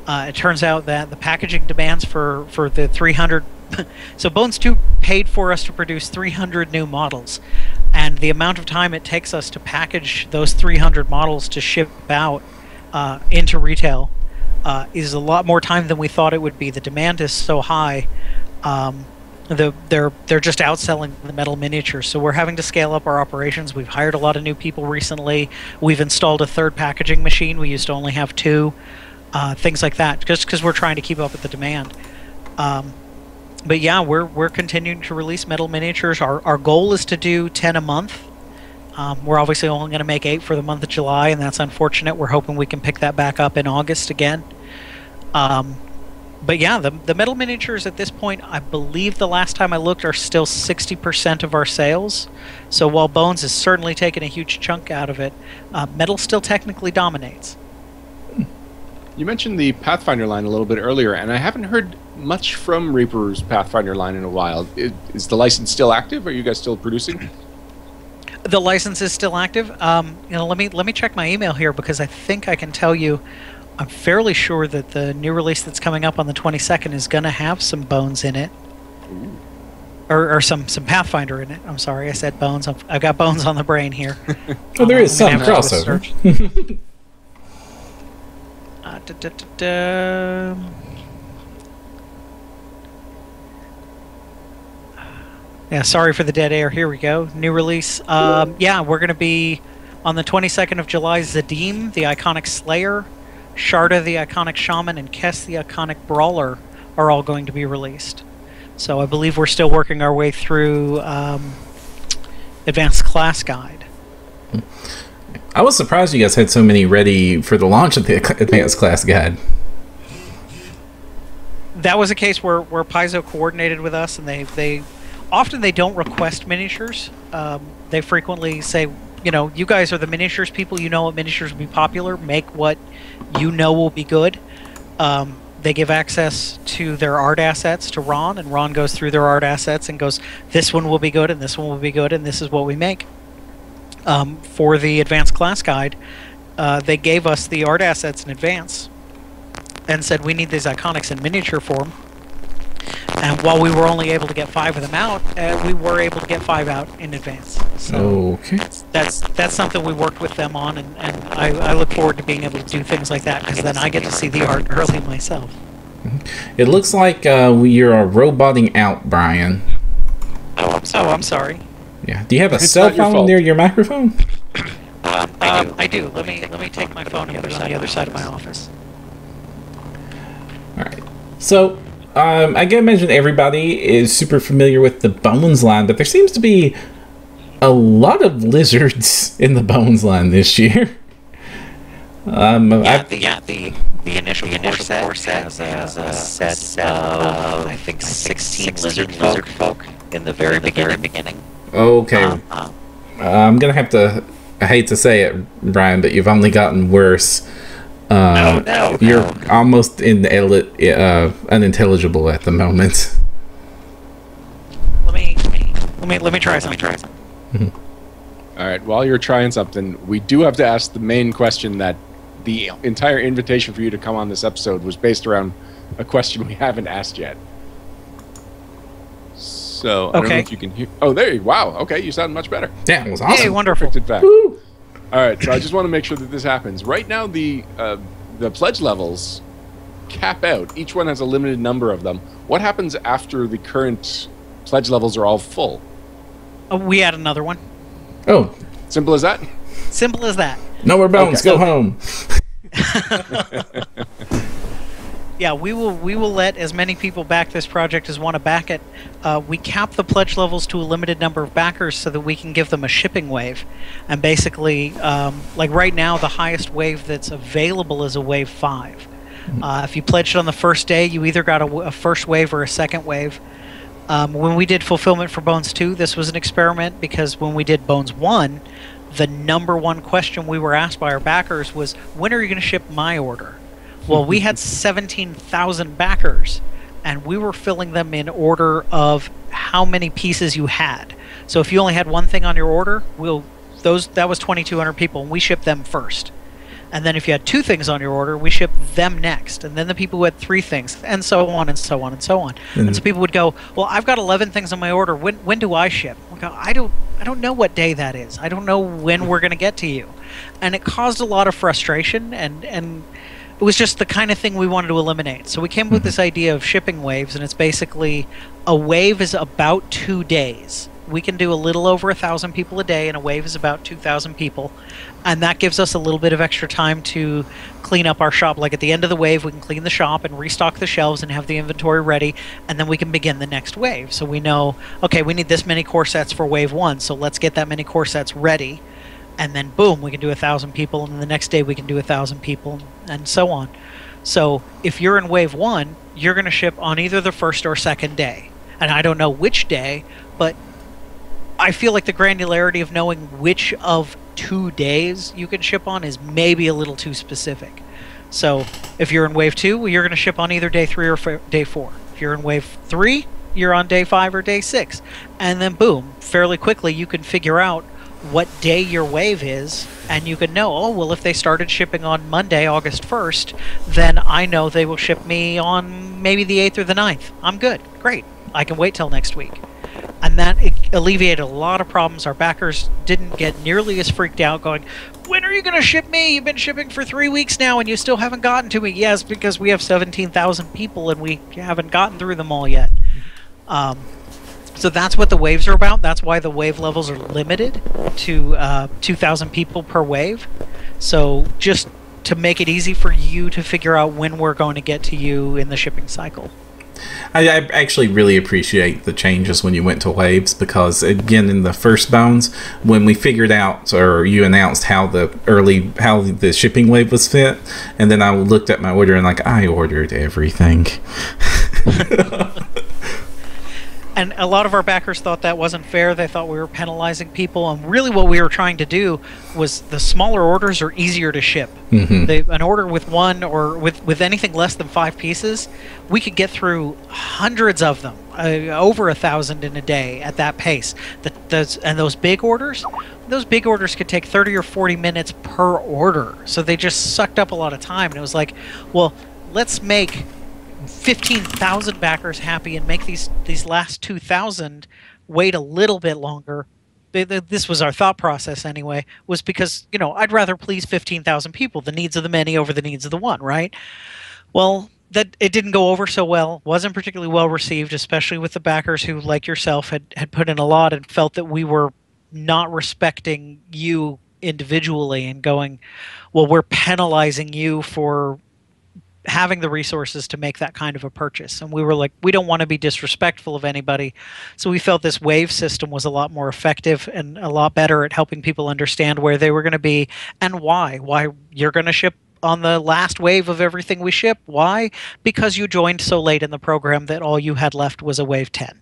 It turns out that the packaging demands for the 300... so Bones 2 paid for us to produce 300 new models. And the amount of time it takes us to package those 300 models to ship out into retail is a lot more time than we thought it would be. The demand is so high. They're just outselling the metal miniatures, so we're having to scale up our operations. We've hired a lot of new people recently. We've installed a 3rd packaging machine. We used to only have 2. Things like that, just because we're trying to keep up with the demand. But yeah, we're continuing to release metal miniatures. Our goal is to do 10 a month. We're obviously only going to make 8 for the month of July, and that's unfortunate. We're hoping we can pick that back up in August again. But yeah, the metal miniatures at this point, I believe the last time I looked, are still 60% of our sales. So while Bones is certainly taking a huge chunk out of it, metal still technically dominates. You mentioned the Pathfinder line a little bit earlier, and I haven't heard much from Reaper's Pathfinder line in a while. Is the license still active? Are you guys still producing? The license is still active. Let me check my email here because I think I can tell you. I'm fairly sure that the new release that's coming up on the 22nd is going to have some Bones in it. Ooh. Or some Pathfinder in it. I'm sorry, I said Bones. I've got Bones on the brain here. Well, there is some crossover. Yeah, sorry for the dead air. Here we go. New release. Yeah, we're going to be on the 22nd of July. Zadim, the iconic Slayer, Sharda, the iconic Shaman, and Kess, the iconic Brawler, are all going to be released. So I believe we're still working our way through Advanced Class Guide. I was surprised you guys had so many ready for the launch of the Advanced Class Guide. That was a case where Paizo coordinated with us, and they often they don't request miniatures. They frequently say, you guys are the miniatures people. You know what miniatures will be popular. Make what you know will be good. They give access to their art assets to Ron, and Ron goes through their art assets and goes, this one will be good, and this one will be good, and this is what we make. For the Advanced Class Guide, they gave us the art assets in advance and said we need these iconics in miniature form. And while we were only able to get 5 of them out, we were able to get 5 out in advance. So okay. That's something we worked with them on, and I look forward to being able to do things like that, because then I get to see the art early myself. It looks like you're roboting out, Brian. Oh, I'm sorry. Yeah. Do you have a cell phone near your microphone? I do. Let me take my phone on the other side of my office. All right. So, I can imagine everybody is super familiar with the Bones line, but there seems to be a lot of lizards in the Bones line this year. The initial core set has a set of I think 16 lizard folk in the very beginning. Okay. I'm gonna have to. I hate to say it, Brian, but you've only gotten worse. You're almost unintelligible at the moment. Let me try something. Mm-hmm. All right. While you're trying something, we do have to ask the main question that the entire invitation for you to come on this episode was based around a question we haven't asked yet. So I don't know if you can hear. Oh, there you. Wow. Okay, you sound much better. Yeah, it was awesome. Hey, wonderful. Perfect feedback. Woo! All right, so I just want to make sure that this happens. Right now, the pledge levels cap out. Each one has a limited number of them. What happens after the current pledge levels are all full? We add another one. Oh. Simple as that? Simple as that. No more bones. Okay. Go home. Yeah, we will let as many people back this project as want to back it. We cap the pledge levels to a limited number of backers so that we can give them a shipping wave. And basically, like right now, the highest wave that's available is a wave 5. If you pledged on the first day, you either got a first wave or a second wave. When we did fulfillment for Bones 2, this was an experiment, because when we did Bones 1, the number one question we were asked by our backers was, when are you going to ship my order? Well, we had 17,000 backers, and we were filling them in order of how many pieces you had. So if you only had one thing on your order, that was 2,200 people, and we shipped them first. And then if you had 2 things on your order, we shipped them next. And then the people who had 3 things, and so on and so on and so on. And so people would go, well, I've got 11 things on my order. When do I ship? We go, I don't know what day that is. I don't know when we're going to get to you. And it caused a lot of frustration, and it was just the kind of thing we wanted to eliminate. So we came up with this idea of shipping waves, and it's basically a wave is about 2 days. We can do a little over 1,000 people a day, and a wave is about 2,000 people. And that gives us a little bit of extra time to clean up our shop. Like at the end of the wave, we can clean the shop and restock the shelves and have the inventory ready, and then we can begin the next wave. So we know, okay, we need this many core sets for wave 1, so let's get that many core sets ready. And then boom, we can do 1,000 people, and the next day we can do 1,000 people, and so on. So if you're in wave 1, you're going to ship on either the first or second day. And I don't know which day, but I feel like the granularity of knowing which of 2 days you can ship on is maybe a little too specific. So if you're in wave 2, you're going to ship on either day 3 or day 4. If you're in wave 3, you're on day 5 or day 6. And then boom, fairly quickly you can figure out what day your wave is, and you can know, oh, well, if they started shipping on Monday, August 1st, then I know they will ship me on maybe the 8th or the 9th. I'm good. Great. I can wait till next week. And that alleviated a lot of problems. Our backers didn't get nearly as freaked out going, when are you going to ship me? You've been shipping for 3 weeks now and you still haven't gotten to me. Yes, because we have 17,000 people and we haven't gotten through them all yet. So that's what the waves are about. That's why the wave levels are limited to 2,000 people per wave. So just to make it easy for you to figure out when we're going to get to you in the shipping cycle. I actually really appreciate the changes when you went to waves, because again, in the first Bones, when we figured out, or you announced how the shipping wave was fit, and then I looked at my order and like, I ordered everything. And a lot of our backers thought that wasn't fair. They thought we were penalizing people, and really what we were trying to do was, the smaller orders are easier to ship. An order with one, or with anything less than 5 pieces, we could get through hundreds of them, over 1,000 in a day at that pace. And those big orders could take 30 or 40 minutes per order, so they just sucked up a lot of time. And it was like, well, let's make 15,000 backers happy and make these last 2,000 wait a little bit longer. This was our thought process anyway, was because, I'd rather please 15,000 people, the needs of the many over the needs of the one, right? Well, that it didn't go over so well, wasn't particularly well received, especially with the backers who, like yourself, had put in a lot and felt that we were not respecting you individually and going, well, we're penalizing you for having the resources to make that kind of a purchase. And we were like, we don't want to be disrespectful of anybody. So we felt this wave system was a lot more effective and a lot better at helping people understand where they were going to be and why you're going to ship on the last wave of everything we ship. Why? Because you joined so late in the program that all you had left was a wave 10.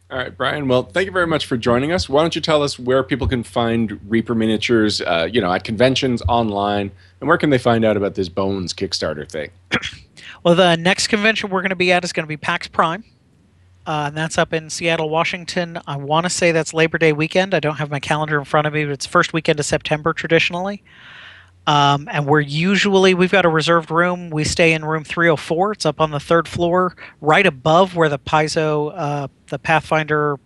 All right, Brian. Well, thank you very much for joining us. Why don't you tell us where people can find Reaper miniatures, at conventions, online, and where can they find out about this Bones Kickstarter thing? Well, the next convention we're going to be at is going to be PAX Prime, and that's up in Seattle, Washington. I want to say that's Labor Day weekend. I don't have my calendar in front of me, but it's first weekend of September traditionally. And we've got a reserved room. We stay in room 304. It's up on the 3rd floor, right above where the Paizo, the Pathfinder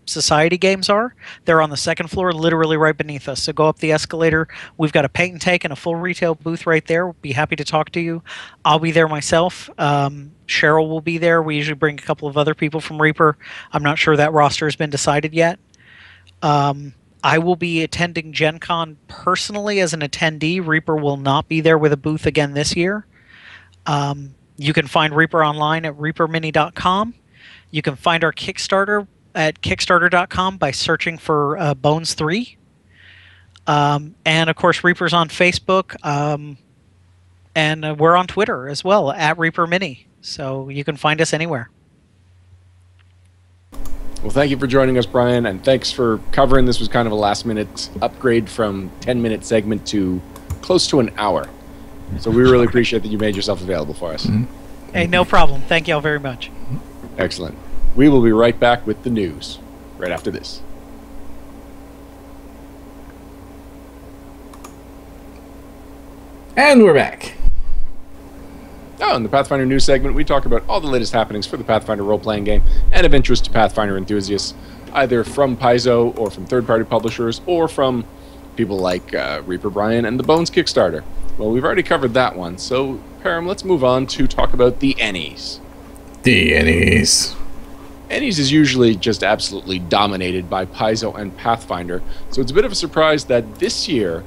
Society games are. They're on the 2nd floor, literally right beneath us. So go up the escalator. We've got a paint and take and a full retail booth right there. We'll be happy to talk to you. I'll be there myself. Cheryl will be there. We usually bring a couple of other people from Reaper. I'm not sure that roster has been decided yet. I will be attending Gen Con personally as an attendee. Reaper will not be there with a booth again this year. You can find Reaper online at reapermini.com. You can find our Kickstarter at kickstarter.com by searching for Bones 3. And, of course, Reaper's on Facebook. And we're on Twitter as well, at Reaper Mini. So you can find us anywhere. Well, thank you for joining us, Brian, and thanks for covering. This was kind of a last-minute upgrade from 10-minute segment to close to an hour. So we really appreciate that you made yourself available for us. Hey, no problem. Thank you all very much. Excellent. We will be right back with the news right after this. And we're back. Oh, in the Pathfinder news segment, we talk about all the latest happenings for the Pathfinder role-playing game and of interest to Pathfinder enthusiasts, either from Paizo or from third-party publishers or from people like Reaper Brian and the Bones Kickstarter. Well, we've already covered that one, so Param, let's move on to talk about the Ennies. The Ennies. Ennies is usually just absolutely dominated by Paizo and Pathfinder, so it's a bit of a surprise that this year,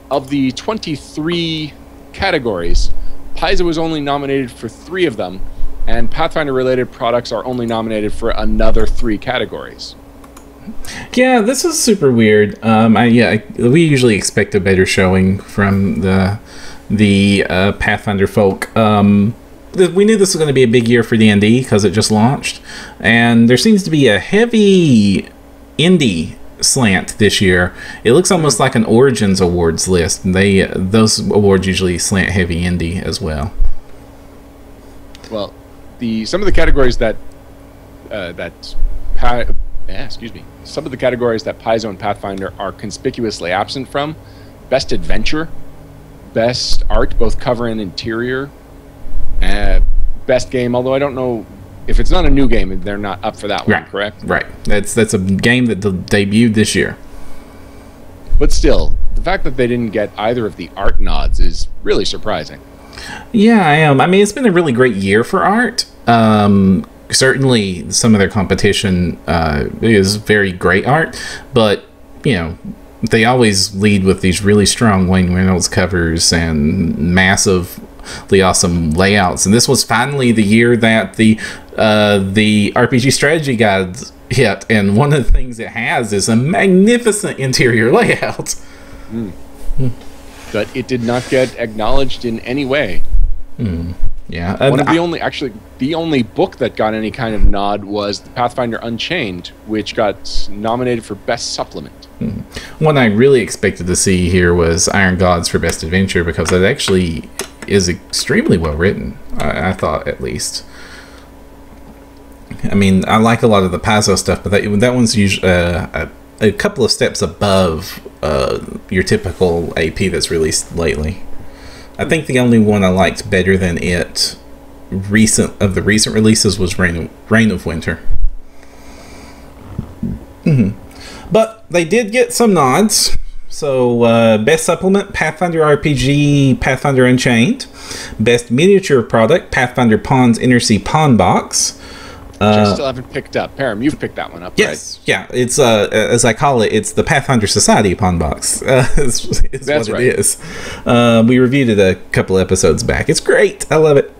of the 23 categories, Paizo was only nominated for 3 of them, and Pathfinder-related products are only nominated for another 3 categories. Yeah, this is super weird. We usually expect a better showing from the Pathfinder folk. We knew this was going to be a big year for D&D because it just launched, and there seems to be a heavy indie slant this year. It looks almost like an Origins Awards list. Those awards usually slant heavy indie as well. Well, some of the categories that some of the categories that Paizo and Pathfinder are conspicuously absent from: best adventure, best art, both cover and interior, best game. Although I don't know. If it's not a new game, they're not up for that one, correct? Right. That's a game that debuted this year. But still, the fact that they didn't get either of the art nods is really surprising. Yeah, I am. I mean, it's been a really great year for art. Certainly, some of their competition is very great art, but, they always lead with these really strong Wayne Reynolds covers and massive awesome layouts. And this was finally the year that the RPG strategy guides hit, and one of the things it has is a magnificent interior layout. But it did not get acknowledged in any way. Yeah, one of the only book that got any kind of nod was the Pathfinder Unchained, which got nominated for Best Supplement. One I really expected to see here was Iron Gods for Best Adventure, because it actually is extremely well written. I thought, at least. I mean, I like a lot of the Paizo stuff, but that one's usually a couple of steps above your typical AP that's released lately. I think the only one I liked better than it of the recent releases was Reign of Winter. But they did get some nods. So, Best Supplement, Pathfinder RPG, Pathfinder Unchained. Best Miniature Product, Pathfinder Pawns Innersea Pawn Box. Which I still haven't picked up. Param, you've picked that one up, yes, right? Yeah. It's, as I call it, it's the Pathfinder Society Pawn Box. That's what right. It is. We reviewed it a couple episodes back. It's great. I love it.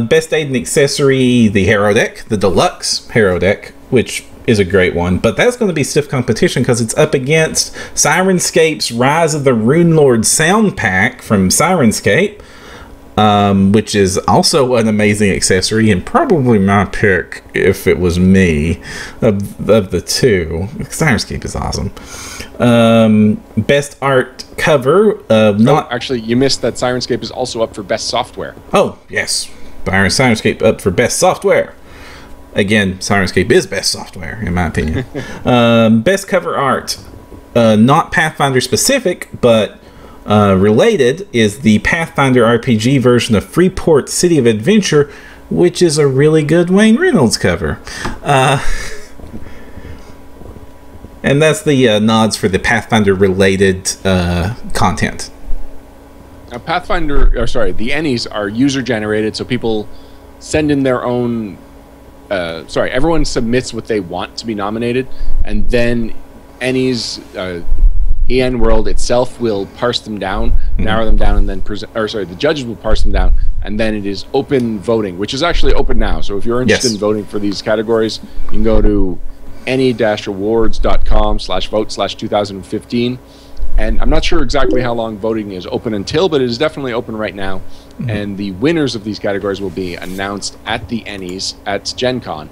Best Aid and Accessory, the Hero Deck, the Deluxe Hero Deck, which is a great one. But that's going to be stiff competition because it's up against Sirenscape's Rise of the Runelord Sound Pack from Sirenscape. Which is also an amazing accessory, and probably my pick if it was me of the two. Sirenscape is awesome. Best art cover. Actually, you missed that Sirenscape is also up for Best Software. Oh, yes. Sirenscape up for Best Software. Again, Sirenscape is best software, in my opinion. Best cover art. Not Pathfinder specific, but related, is the Pathfinder RPG version of Freeport City of Adventure, which is a really good Wayne Reynolds cover. And that's the nods for the Pathfinder related content. Now, the Ennies are user generated, so people send in their own. Everyone submits what they want to be nominated, and then Ennies. EN World itself will parse them down, narrow them down, and then the judges will parse them down, and then it is open voting, which is actually open now. So if you're interested in voting for these categories, you can go to any-awards.com/vote/2015. And I'm not sure exactly how long voting is open until, but it is definitely open right now. And the winners of these categories will be announced at the Ennies at Gen Con.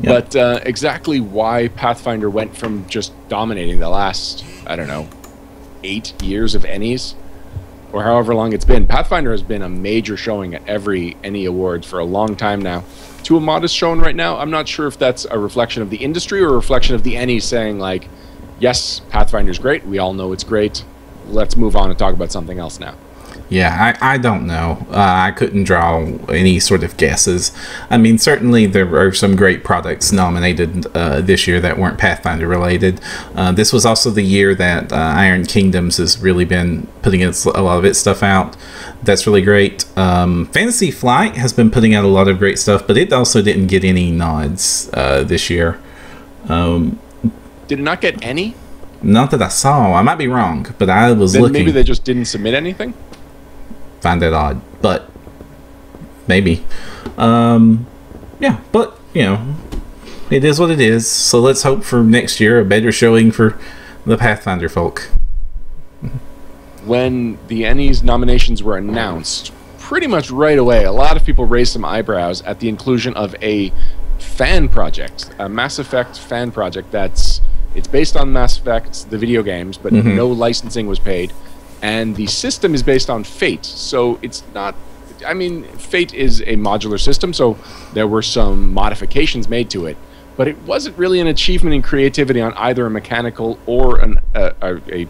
Yep. But exactly why Pathfinder went from just dominating the last, 8 years of Ennies, or however long it's been. Pathfinder has been a major showing at every Ennie Awards for a long time now. To a modest showing right now, I'm not sure if that's a reflection of the industry or a reflection of the Ennies saying, like, yes, Pathfinder's great, we all know it's great, let's move on and talk about something else now. Yeah, I don't know. I couldn't draw any sort of guesses. I mean, certainly there are some great products nominated this year that weren't Pathfinder related. This was also the year that Iron Kingdoms has really been putting a lot of its stuff out. That's really great. Fantasy Flight has been putting out a lot of great stuff, but it also didn't get any nods this year. Did it not get any? Not that I saw. I might be wrong, but I was looking. Maybe they just didn't submit anything? Find that odd, but maybe. Yeah, but it is what it is. So let's hope for next year a better showing for the Pathfinder folk. When the Ennies nominations were announced, pretty much right away, a lot of people raised some eyebrows at the inclusion of a fan project, a Mass Effect fan project it's based on Mass Effect, the video games, but no licensing was paid. And the system is based on Fate, so it's not... I mean, Fate is a modular system, so there were some modifications made to it. But it wasn't really an achievement in creativity on either a mechanical or a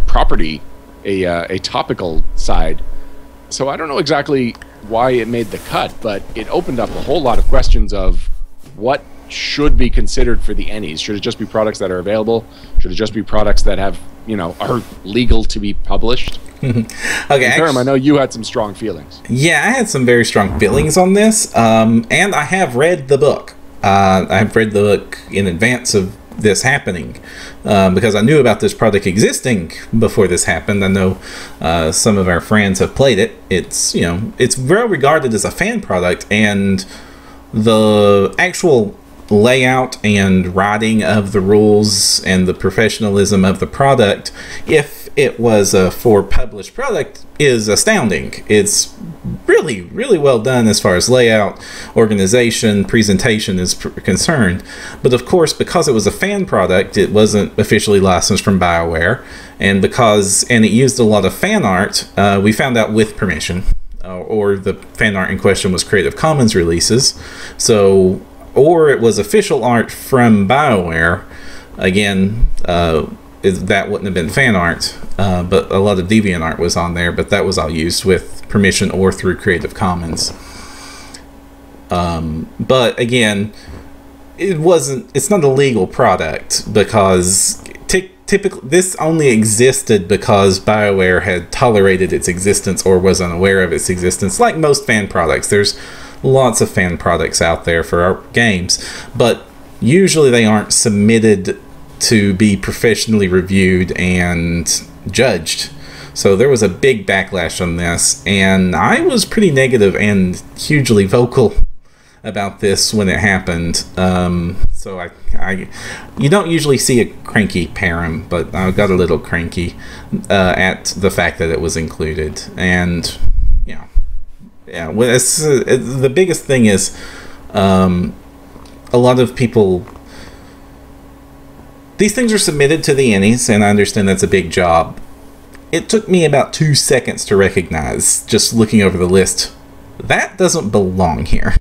property, a topical side. So I don't know exactly why it made the cut, but it opened up a whole lot of questions of what should be considered for the Ennies. Should it just be products that are available? Should it just be products that have... are legal to be published? Okay, Karam, I know you had some strong feelings. Yeah, I had some very strong feelings on this, and I have read the book. I have read the book in advance of this happening, because I knew about this product existing before this happened. I know some of our friends have played it. It's, it's well regarded as a fan product, and the actual layout and writing of the rules and the professionalism of the product, if it was a for published product, is astounding. It's really, really well done as far as layout, organization, presentation is concerned. But of course, because it was a fan product, it wasn't officially licensed from BioWare, and it used a lot of fan art, we found out with permission, or the fan art in question was Creative Commons releases. So, or it was official art from BioWare. Again, that wouldn't have been fan art, but a lot of Deviant art was on there, but that was all used with permission or through Creative Commons. But again, it's not a legal product, because typically this only existed because BioWare had tolerated its existence or was unaware of its existence. Like most fan products, there's lots of fan products out there for our games, but usually they aren't submitted to be professionally reviewed and judged. So there was a big backlash on this, and I was pretty negative and hugely vocal about this when it happened. So you don't usually see a cranky Param, but I got a little cranky at the fact that it was included. And the biggest thing is a lot of people. These things are submitted to the Ennies, and I understand that's a big job. It took me about 2 seconds to recognize, just looking over the list, that doesn't belong here.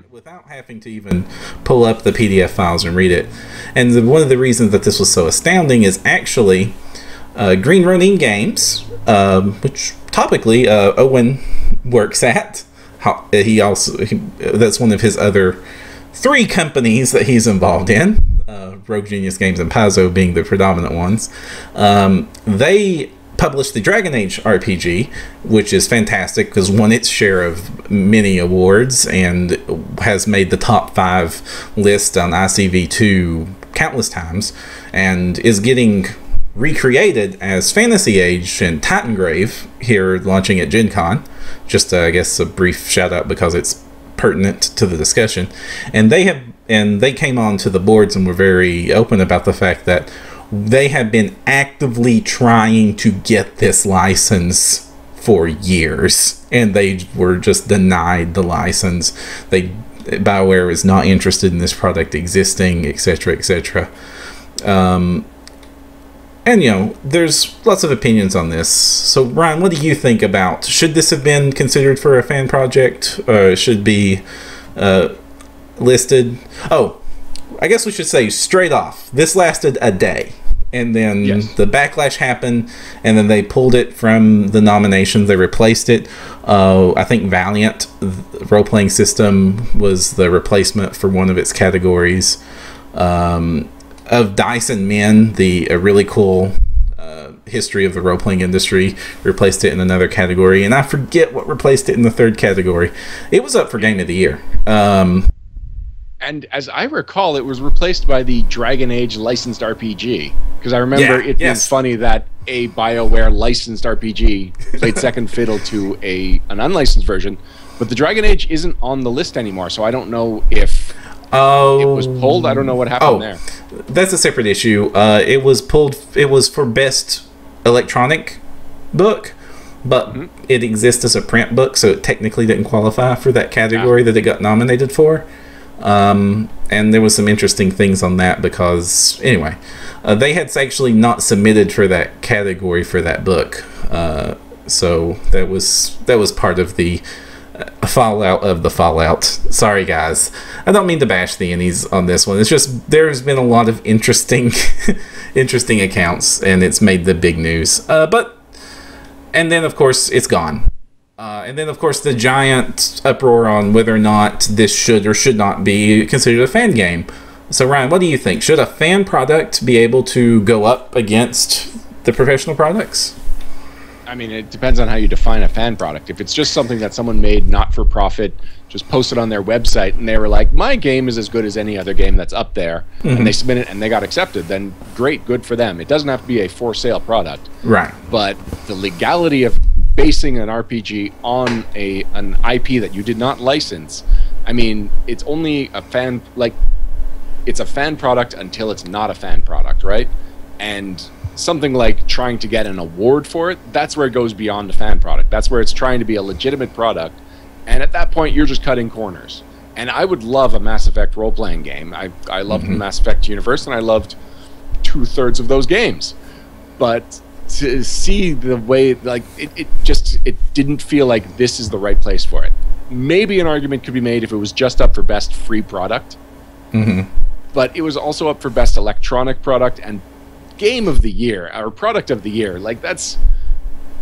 Without having to even pull up the PDF files and read it. And one of the reasons that this was so astounding is actually Green Ronin Games, which topically Owen works at. That's one of his other 3 companies that he's involved in. Rogue Genius Games and Paizo being the predominant ones. They published the Dragon Age RPG, which is fantastic because won its share of many awards and has made the top 5 list on ICV2 countless times, and is getting recreated as Fantasy Age and Titangrave here, launching at Gen Con. Just I guess a brief shout out because it's pertinent to the discussion. And they came on to the boards and were very open about the fact that they have been actively trying to get this license for years, and they were just denied the license. BioWare is not interested in this product existing, etc., etc. And there's lots of opinions on this. So Ryan, what do you think about, should this have been considered for a fan project, or should be listed? Oh, I guess we should say straight off, this lasted a day, and then the backlash happened, and then they pulled it from the nominations. They replaced it. I think Valiant role-playing system was the replacement for one of its categories. Of Dice and Men, a really cool history of the role-playing industry, replaced it in another category, and I forget what replaced it in the 3rd category. It was up for Game of the Year. And as I recall, it was replaced by the Dragon Age licensed RPG, because I remember it being funny that a BioWare licensed RPG played second fiddle to an unlicensed version, but the Dragon Age isn't on the list anymore, so I don't know if it was pulled. I don't know what happened there. That's a separate issue. It was pulled. It was for best electronic book, but it exists as a print book, so it technically didn't qualify for that category that it got nominated for. And there was some interesting things on that because, anyway, they had actually not submitted for that category for that book. So that was part of the fallout of the fallout. Sorry, guys. I don't mean to bash the Ennies on this one. It's just there's been a lot of interesting accounts, and it's made the big news. And then, of course, it's gone. And then, of course, the giant uproar on whether or not this should or should not be considered a fan game. So, Ryan, what do you think? Should a fan product be able to go up against the professional products? I mean, it depends on how you define a fan product. If it's just something that someone made not for profit, just posted on their website, and they were like, my game is as good as any other game that's up there, and they submit it and they got accepted, then great, good for them. It doesn't have to be a for sale product. Right. But the legality of basing an RPG on an IP that you did not license, I mean, it's only a fan, like, it's a fan product until it's not a fan product, right? And something like trying to get an award for it, that's where it goes beyond a fan product. That's where it's trying to be a legitimate product. And at that point, you're just cutting corners. And I would love a Mass Effect role-playing game. I loved the Mass Effect universe, and I loved 2/3 of those games. But to see the way, like, it didn't feel like this is the right place for it. Maybe an argument could be made if it was just up for best free product. But it was also up for best electronic product and game of the year or product of the year. Like,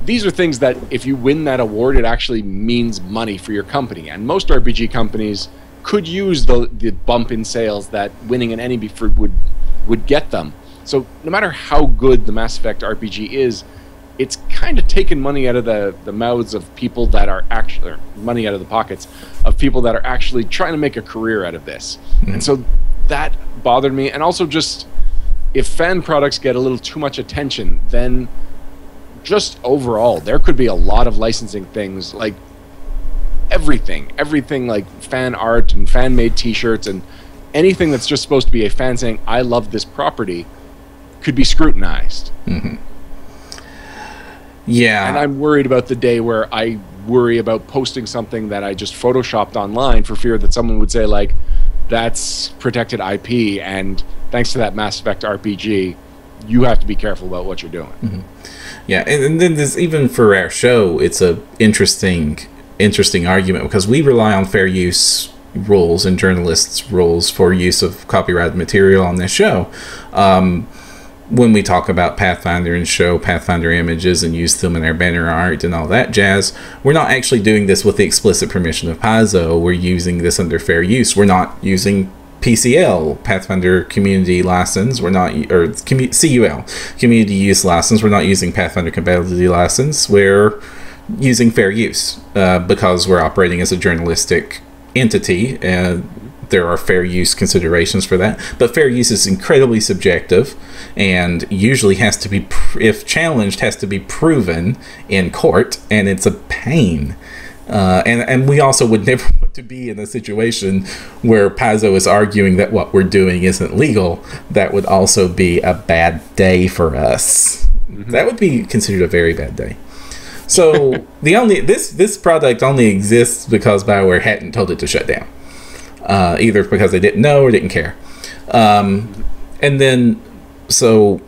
these are things that if you win that award, it actually means money for your company. And most RPG companies could use the bump in sales that winning an Emmy would get them. So no matter how good the Mass Effect RPG is, it's kind of taken money out of the mouths of people that are actually, or money out of the pockets of people that are actually trying to make a career out of this. And so that bothered me. And also, just if fan products get a little too much attention, then just overall, there could be a lot of licensing things, like everything like fan art and fan-made t-shirts and anything that's just supposed to be a fan saying, I love this property, could be scrutinized. Yeah. And I'm worried about the day where I worry about posting something that I just photoshopped online for fear that someone would say, like, that's protected IP, and thanks to that Mass Effect RPG, you have to be careful about what you're doing. Yeah, and then there's, even for our show, it's a interesting argument, because we rely on fair use rules and journalists' rules for use of copyrighted material on this show. When we talk about Pathfinder and show Pathfinder images and use them in our banner art and all that jazz, we're not actually doing this with the explicit permission of Paizo. We're using this under fair use. We're not using PCL, Pathfinder Community License. We're not, or CUL, Community Use License. We're not using Pathfinder Compatibility License. We're using fair use because we're operating as a journalistic entity, and there are fair use considerations for that. But fair use is incredibly subjective, and usually has to be, if challenged, has to be proven in court, and it's a pain. And we also would never want to be in a situation where Paizo is arguing that what we're doing isn't legal. That would also be a bad day for us. That would be considered a very bad day. So this product only exists because BioWare hadn't told it to shut down. Either because they didn't know or didn't care. And then, so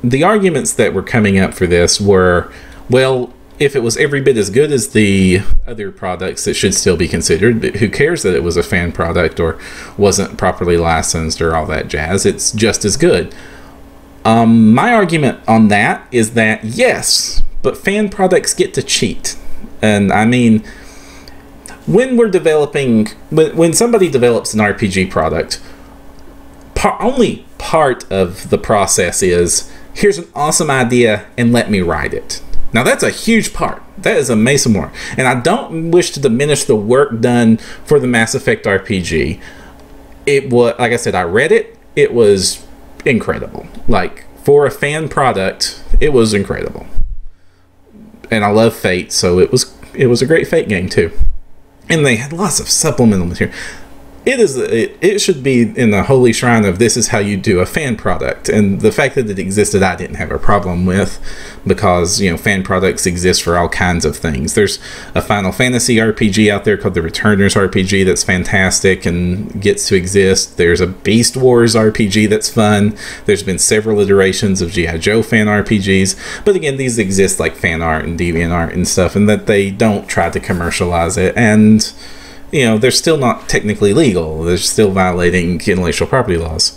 the arguments that were coming up for this were, well, if it was every bit as good as the other products, it should still be considered. But who cares that it was a fan product or wasn't properly licensed or all that jazz? It's just as good. My argument on that is that, yes, but fan products get to cheat. And I mean, when we're developing, when somebody develops an RPG product, only part of the process is, here's an awesome idea and let me write it. Now that's a huge part. That is amazing work. And I don't wish to diminish the work done for the Mass Effect RPG. It was, like I said, I read it. It was incredible. Like, for a fan product, it was incredible. And I love Fate, so it was a great Fate game too. And they had lots of supplemental material. It should be in the holy shrine of this is how you do a fan product. And the fact that it existed, I didn't have a problem with, because, you know, fan products exist for all kinds of things. There's a Final Fantasy RPG out there called the Returners RPG that's fantastic and gets to exist. There's a Beast Wars RPG that's fun. There's been several iterations of G.I. Joe fan RPGs. But again, these exist like fan art and DeviantArt and stuff, and that they don't try to commercialize it. And, you know, they're still not technically legal. They're still violating intellectual property laws.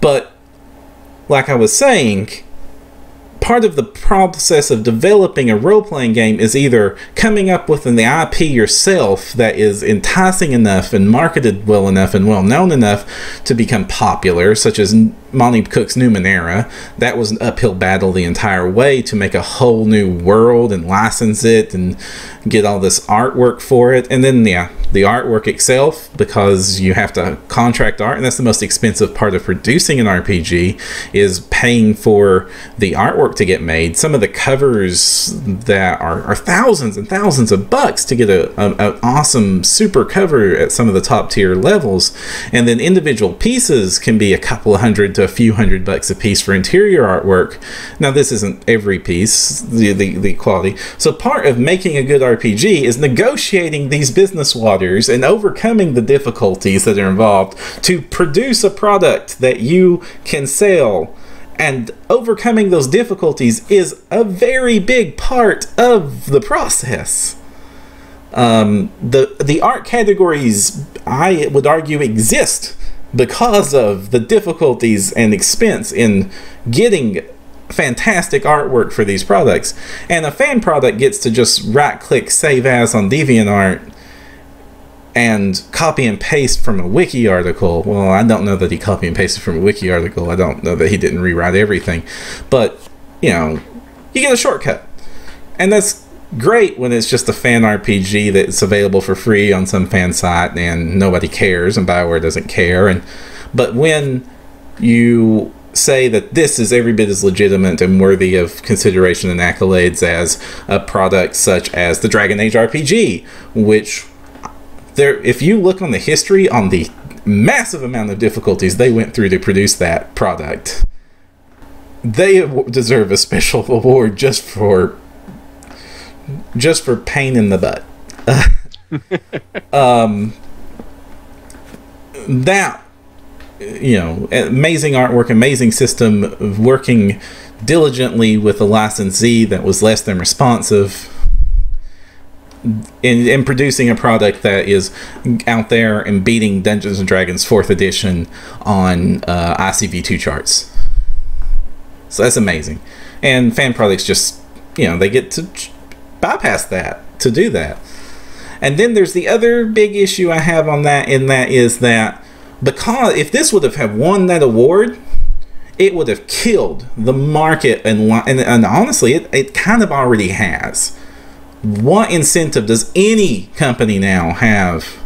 But, like I was saying, part of the process of developing a role-playing game is either coming up with an IP yourself that is enticing enough and marketed well enough and well-known enough to become popular, such as Monty Cook's Numenera. That was an uphill battle the entire way to make a whole new world and license it and get all this artwork for it. And then, yeah, the artwork itself, because you have to contract art, and that's the most expensive part of producing an RPG, is paying for the artwork to get made. Some of the covers that are thousands and thousands of bucks to get an awesome super cover at some of the top tier levels. And then individual pieces can be a couple of hundred to a few $100 a piece for interior artwork. Now, this isn't every piece, the quality. So part of making a good RPG is negotiating these business waters and overcoming the difficulties that are involved to produce a product that you can sell. And overcoming those difficulties is a very big part of the process. The art categories, I would argue, exist because of the difficulties and expense in getting fantastic artwork for these products. And a fan product gets to just right-click Save As on DeviantArt and copy and paste from a wiki article. Well, I don't know that he copy and pasted from a wiki article. I don't know that he didn't rewrite everything. But, you know, you get a shortcut. And that's great when it's just a fan RPG that's available for free on some fan site and nobody cares and BioWare doesn't care. But when you say that this is every bit as legitimate and worthy of consideration and accolades as a product such as the Dragon Age RPG, which if you look on the history on the massive amount of difficulties they went through to produce that product, they deserve a special award just for pain in the butt. That, you know, amazing artwork, amazing system, working diligently with a licensee that was less than responsive, in producing a product that is out there and beating Dungeons and Dragons 4th edition on ICV2 charts. So that's amazing. And fan products just, you know, they get to bypass that to do that. And then there's the other big issue I have on that, and that is that because if this would have won that award, it would have killed the market, and honestly, it kind of already has. What incentive does any company now have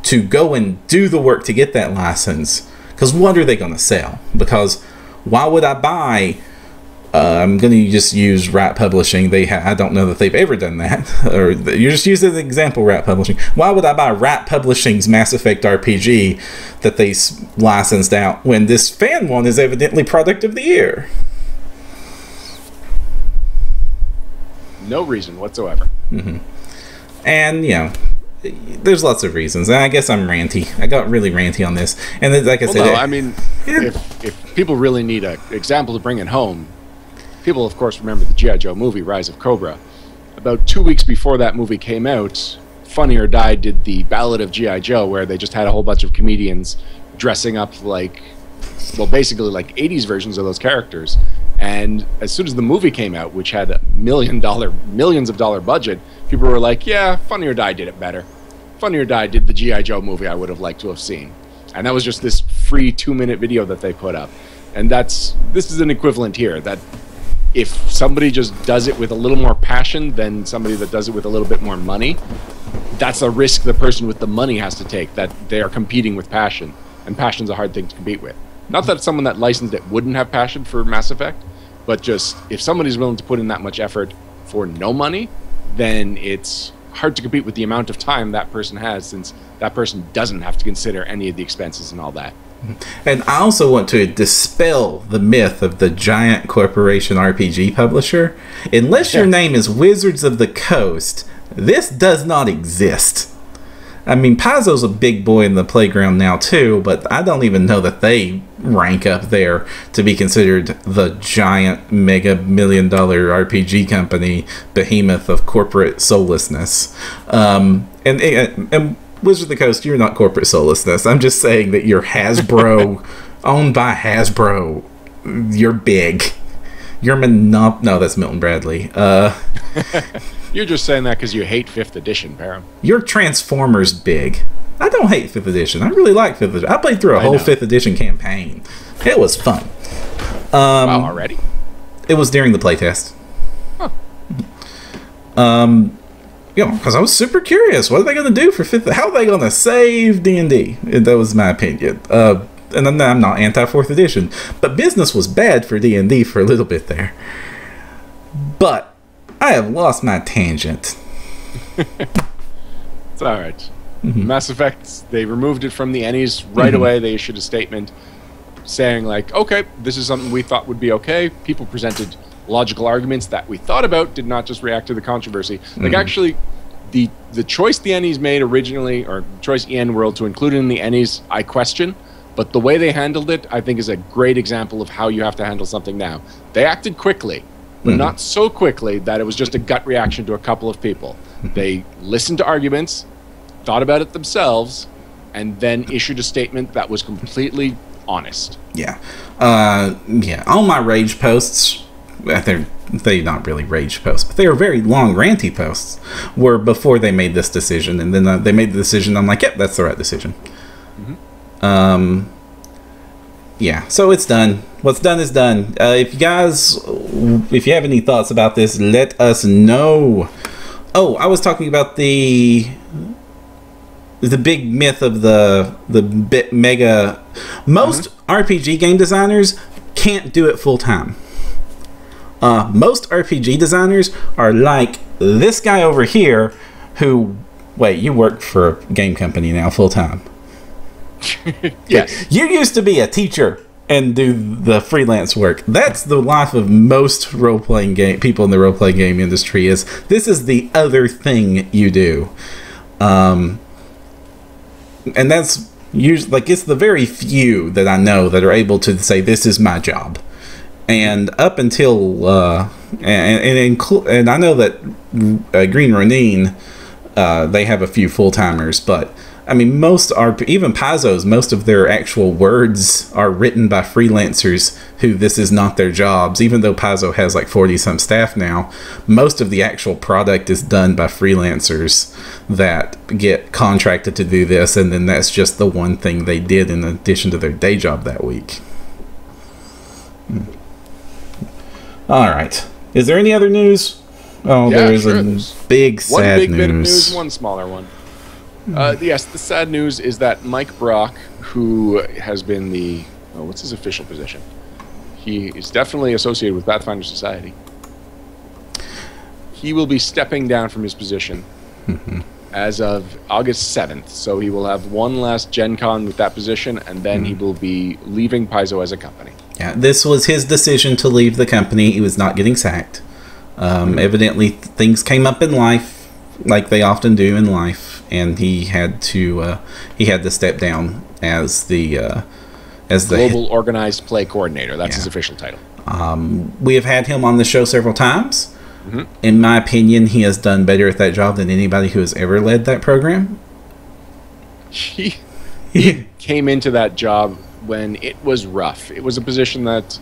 to go and do the work to get that license? Because what are they going to sell? Because why would I buy? I'm going to just use Rat Publishing. I don't know that they've ever done that. Or you just use as an example, Rat Publishing. Why would I buy Rat Publishing's Mass Effect RPG that they licensed out when this fan one is evidently Product of the Year? No reason whatsoever. Mm-hmm. And, you know, there's lots of reasons. And I guess I'm ranty. I got really ranty on this. And then, like I said... No, I mean, if people really need an example to bring it home, people, of course, remember the G.I. Joe movie, Rise of Cobra. About 2 weeks before that movie came out, Funny or Die did the Ballad of G.I. Joe, where they just had a whole bunch of comedians dressing up like, well, basically like 80s versions of those characters. And as soon as the movie came out, which had a millions of dollar budget, people were like, yeah, Funny or Die did it better. Funny or Die did the G.I. Joe movie I would have liked to have seen. And that was just this free 2-minute video that they put up. And this is an equivalent here, that if somebody just does it with a little more passion than somebody that does it with a little bit more money, that's a risk the person with the money has to take, that they are competing with passion. And passion's a hard thing to compete with. Not that someone that licensed it wouldn't have passion for Mass Effect, but just if somebody's willing to put in that much effort for no money, then it's hard to compete with the amount of time that person has, since that person doesn't have to consider any of the expenses and all that. And I also want to dispel the myth of the giant corporation RPG publisher. Unless your name is Wizards of the Coast, this does not exist. I mean, Paizo's a big boy in the playground now too, but I don't even know that they rank up there to be considered the giant mega $1 million RPG company behemoth of corporate soullessness. And Wizard of the Coast, you're not corporate soullessness. I'm just saying that you're Hasbro, owned by Hasbro. You're big. You're no, that's Milton Bradley. You're just saying that because you hate 5th edition, Baron. You're Transformers big. I don't hate 5th edition. I really like 5th edition. I played through a whole 5th edition campaign. It was fun. Wow, already? It was during the playtest. Huh. Because I was super curious. What are they going to do for 5th? How are they going to save D&D? That was my opinion. And I'm not anti-4th edition, but business was bad for D&D for a little bit there. But I have lost my tangent. It's all right. Mass Effect, they removed it from the Ennies right away. They issued a statement saying, like, okay, this is something we thought would be okay. People presented logical arguments that we thought about, did not just react to the controversy. Like, actually, the choice the Ennies made originally, or choice EN World to include it in the Ennies, I question. But the way they handled it, I think, is a great example of how you have to handle something now. They acted quickly, but not so quickly that it was just a gut reaction to a couple of people. They listened to arguments, thought about it themselves, and then issued a statement that was completely honest. Yeah. All my rage posts, they're not really rage posts, but they were very long, ranty posts, were before they made this decision. And then they made the decision. I'm like, yep, that's the right decision. Yeah, so it's done. What's done is done. If you have any thoughts about this, let us know. Oh, I was talking about the big myth of the mega. Most RPG game designers can't do it full time. Most RPG designers are like this guy over here, who, wait, you work for a game company now full time. Yes. You used to be a teacher and do the freelance work. That's the life of most role-playing game people in the role-playing game industry. This is the other thing you do, and that's usually, like, it's the very few that I know that are able to say this is my job. And up until and I know that Green Ronin, they have a few full-timers, but I mean, most are, even Paizo's, most of their actual words are written by freelancers who this is not their jobs. Even though Paizo has like 40-some staff now, most of the actual product is done by freelancers that get contracted to do this, and then that's just the one thing they did in addition to their day job that week. All right. Is there any other news? Oh, yeah, there is a big, sad one big news. Bit of news, one smaller one. Yes, the sad news is that Mike Brock, who has been the... Oh, what's his official position? He is definitely associated with Pathfinder Society. He will be stepping down from his position as of August 7th. So he will have one last Gen Con with that position, and then he will be leaving Paizo as a company. Yeah, this was his decision to leave the company. He was not getting sacked. Evidently, things came up in life, like they often do in life, and he had to step down as the Global Organized Play Coordinator. That's his official title. We have had him on the show several times. In my opinion, he has done better at that job than anybody who has ever led that program. He came into that job when it was rough. It was a position that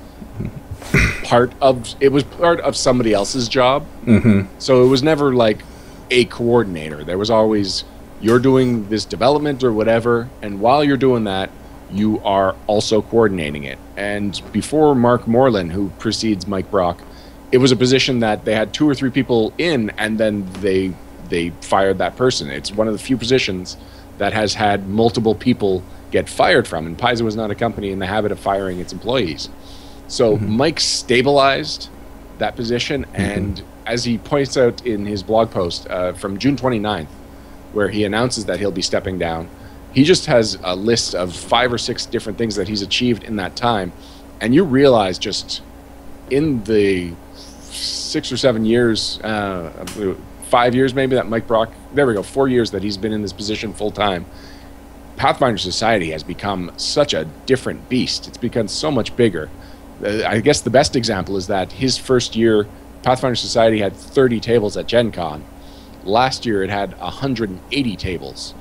part of somebody else's job. So it was never like a coordinator. There was always, you're doing this development or whatever, and while you're doing that, you are also coordinating it. And before Mark Moreland, who precedes Mike Brock, it was a position that they had 2 or 3 people in, and then they fired that person. It's one of the few positions that has had multiple people get fired from, and Paizo is not a company in the habit of firing its employees. So Mike stabilized that position, and as he points out in his blog post from June 29th, where he announces that he'll be stepping down, he just has a list of 5 or 6 different things that he's achieved in that time. And you realize just in the 6 or 7 years, 5 years maybe, that Mike Brock, 4 years that he's been in this position full time, Pathfinder Society has become such a different beast. It's become so much bigger. I guess the best example is that his first year, Pathfinder Society had 30 tables at Gen Con. Last year it had 180 tables.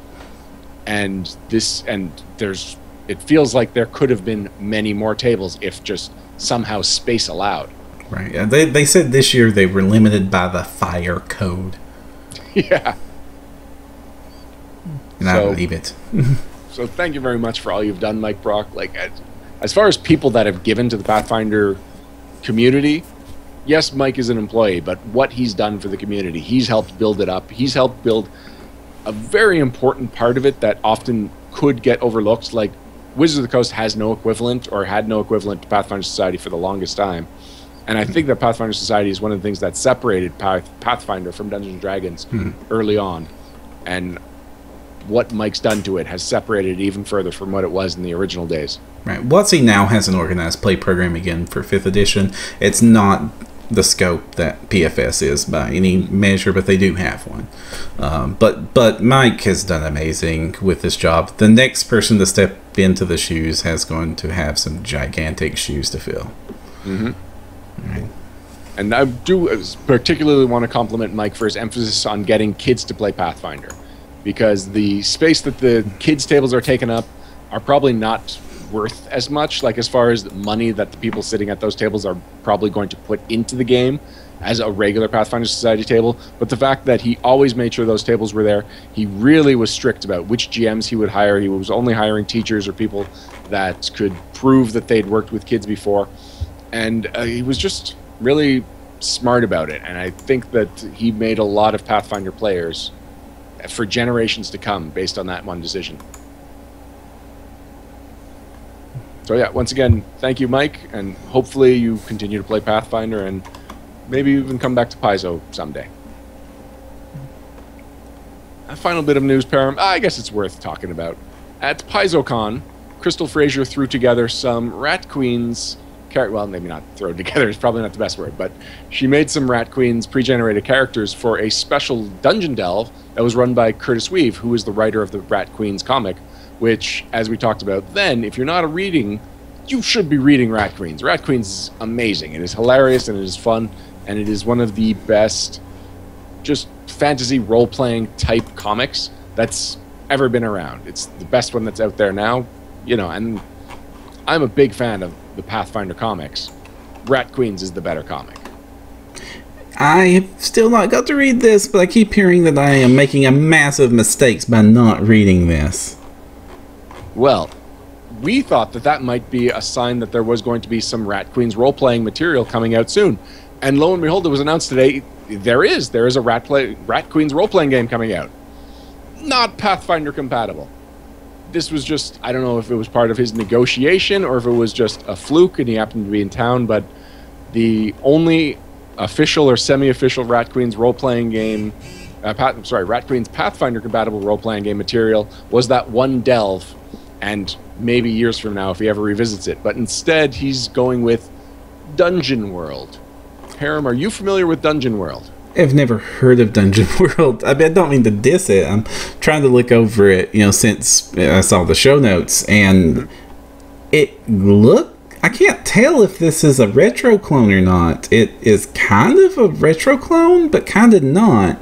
And it feels like there could have been many more tables if just somehow space allowed. Right. They said this year they were limited by the fire code. Yeah. And I believe it. So thank you very much for all you've done, Mike Brock. Like, as far as people that have given to the Pathfinder community, yes, Mike is an employee, but what he's done for the community, he's helped build it up. He's helped build a very important part of it that often could get overlooked. Like, Wizards of the Coast has no equivalent, or had no equivalent to Pathfinder Society for the longest time. And I think that Pathfinder Society is one of the things that separated Pathfinder from Dungeons & Dragons early on. And what Mike's done to it has separated it even further from what it was in the original days. Right. WotC now has an organized play program again for 5th edition. It's not the scope that PFS is by any measure, but they do have one. But Mike has done amazing with this job. The next person to step into the shoes has going to have some gigantic shoes to fill. Mm-hmm. Right. And I do particularly want to compliment Mike for his emphasis on getting kids to play Pathfinder, because the space that the kids' tables are taking up are probably not worth as much, like as far as the money that the people sitting at those tables are probably going to put into the game as a regular Pathfinder Society table. But the fact that he always made sure those tables were there, he really was strict about which GMs he would hire. He was only hiring teachers or people that could prove that they'd worked with kids before. And he was just really smart about it. And I think that he made a lot of Pathfinder players for generations to come based on that one decision. So yeah, once again, thank you, Mike, and hopefully you continue to play Pathfinder and maybe even come back to Paizo someday. A final bit of news, Param, I guess it's worth talking about. At PaizoCon, Crystal Frazier threw together some Rat Queens well, maybe not throw together, it's probably not the best word, but she made some Rat Queens pre-generated characters for a special dungeon delve that was run by Curtis Weave, who is the writer of the Rat Queens comic, which, as we talked about then, if you're not reading, you should be reading Rat Queens. Rat Queens is amazing. It is hilarious, and it is fun, and it is one of the best just fantasy role-playing type comics that's ever been around. It's the best one that's out there now, you know, and I'm a big fan of the Pathfinder comics. Rat Queens is the better comic. I have still not got to read this, but I keep hearing that I am making a massive mistakes by not reading this. Well, we thought that that might be a sign that there was going to be some Rat Queens role-playing material coming out soon. And lo and behold, it was announced today, there is a Rat Queens role-playing game coming out. Not Pathfinder compatible. This was just, I don't know if it was part of his negotiation or if it was just a fluke and he happened to be in town, but the only official or semi-official Rat Queens role-playing game, Rat Queens Pathfinder compatible role-playing game material was that one delve, and maybe years from now if he ever revisits it. But instead, he's going with Dungeon World. Param, are you familiar with Dungeon World? I've never heard of Dungeon World. I mean, I don't mean to diss it. I'm trying to look over it, you know, since I saw the show notes, and I can't tell if this is a retro clone or not. It is kind of a retro clone, but kind of not.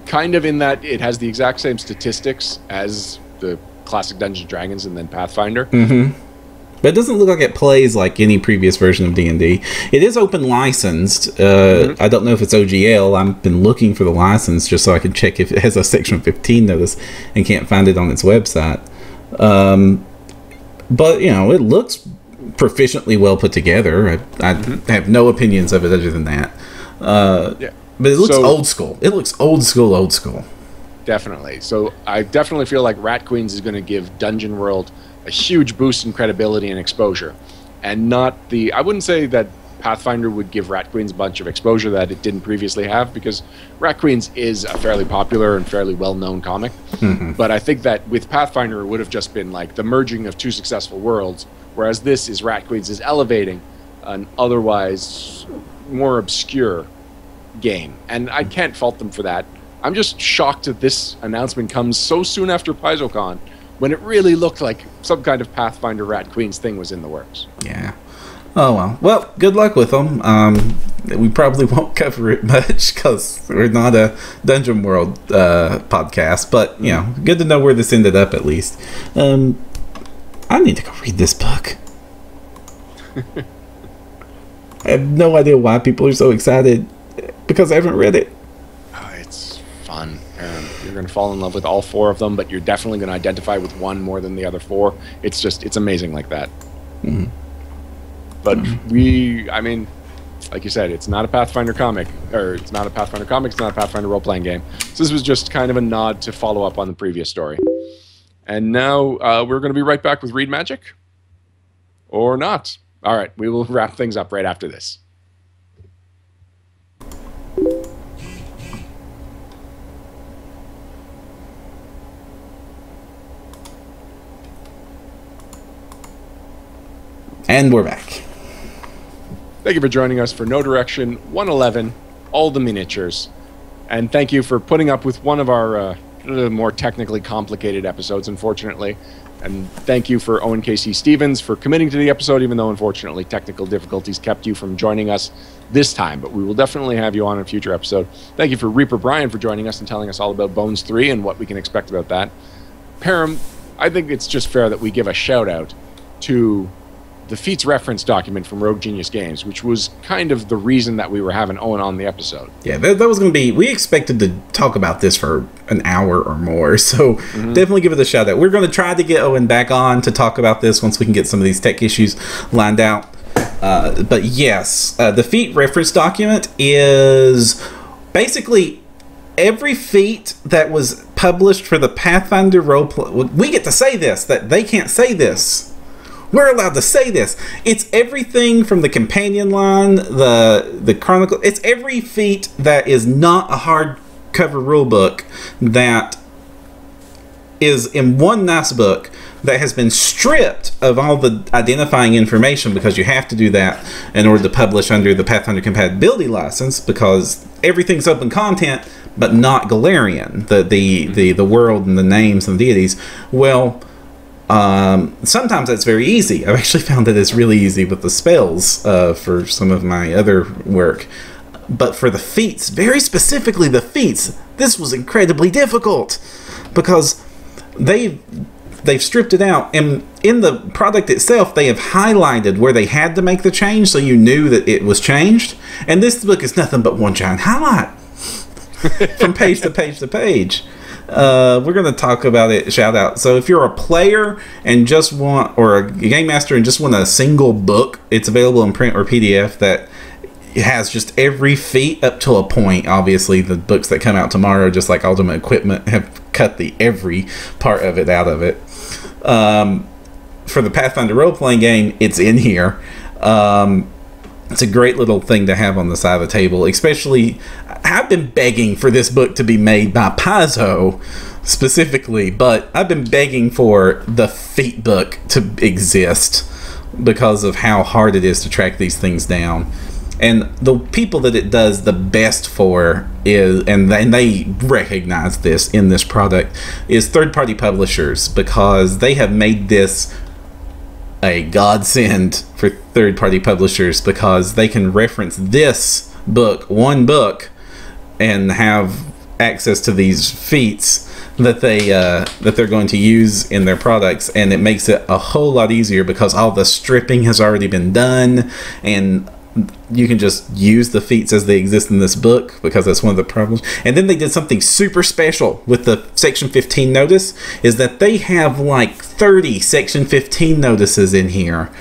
Kind of in that it has the exact same statistics as the classic Dungeons & Dragons and then Pathfinder. Mm-hmm. But it doesn't look like it plays like any previous version of D&D. It is open licensed. I don't know if it's OGL. I've been looking for the license just so I can check if it has a Section 15 notice and can't find it on its website. But, you know, it looks proficiently well put together. I have no opinions of it other than that. Yeah. But it looks old school. It looks old school. Definitely. So I definitely feel like Rat Queens is going to give Dungeon World a huge boost in credibility and exposure. And not the... I wouldn't say that Pathfinder would give Rat Queens a bunch of exposure that it didn't previously have, because Rat Queens is a fairly popular and fairly well-known comic. Mm-hmm. But I think that with Pathfinder, it would have just been like the merging of two successful worlds, whereas this is Rat Queens is elevating an otherwise more obscure game. And I can't fault them for that. I'm just shocked that this announcement comes so soon after PaizoCon, when it really looked like some kind of Pathfinder Rat Queens thing was in the works. Yeah. Oh, well. Well, good luck with them. We probably won't cover it much because we're not a Dungeon World podcast, but, you know, good to know where this ended up at least. I need to go read this book. I have no idea why people are so excited because I haven't read it. Oh, it's fun. You're going to fall in love with all four of them, but you're definitely going to identify with one more than the other four. It's amazing like that. But I mean, like you said, it's not a Pathfinder comic, it's not a Pathfinder role-playing game. So this was just kind of a nod to follow up on the previous story. And now we're going to be right back with Read Magic. Or not. All right, we will wrap things up right after this. And we're back. Thank you for joining us for No Direction 111, All the Miniatures. And thank you for putting up with one of our more technically complicated episodes, unfortunately. And thank you for Owen K.C. Stevens for committing to the episode, even though, unfortunately, technical difficulties kept you from joining us this time. But we will definitely have you on a future episode. Thank you for Reaper Brian for joining us and telling us all about Bones 3 and what we can expect about that. Param, I think it's just fair that we give a shout-out to the Feats reference document from Rogue Genius Games, which was kind of the reason that we were having Owen on the episode. Yeah, that was going to be... We expected to talk about this for an hour or more, so definitely give it a shout out. We're going to try to get Owen back on to talk about this once we can get some of these tech issues lined out. But yes, the Feat reference document is basically every feat that was published for the Pathfinder roleplay. We get to say this, that they can't say this. We're allowed to say this. It's everything from the companion line, the chronicle. It's every feat that is not a hardcover rulebook that is in one nice book that has been stripped of all the identifying information, because you have to do that in order to publish under the Pathfinder compatibility license, because everything's open content but not Galarian, the world and the names and deities. Well, sometimes that's very easy. I've actually found that it's really easy with the spells for some of my other work. But for the feats, very specifically the feats, this was incredibly difficult, because they've stripped it out, and in the product itself they have highlighted where they had to make the change, so you knew that it was changed. And this book is nothing but one giant highlight from page to page to page. We're going to talk about it, shout out. So if you're a player and just want, or a game master and just want a single book, it's available in print or PDF that has just every feat up to a point. Obviously the books that come out tomorrow, just like Ultimate Equipment, have cut the every part of it out of it. For the Pathfinder role-playing game, it's in here. It's a great little thing to have on the side of the table. Especially, I've been begging for this book to be made by Paizo specifically, but I've been begging for the feat book to exist because of how hard it is to track these things down. And the people that it does the best for is, and they recognize this in this product, is third-party publishers, because they have made this a godsend for third-party publishers, because they can reference this book, one book, and have access to these feats that they're going to use in their products, and it makes it a whole lot easier because all the stripping has already been done, and you can just use the feats as they exist in this book, because that's one of the problems. And then they did something super special with the Section 15 notice, is that they have like 30 Section 15 notices in here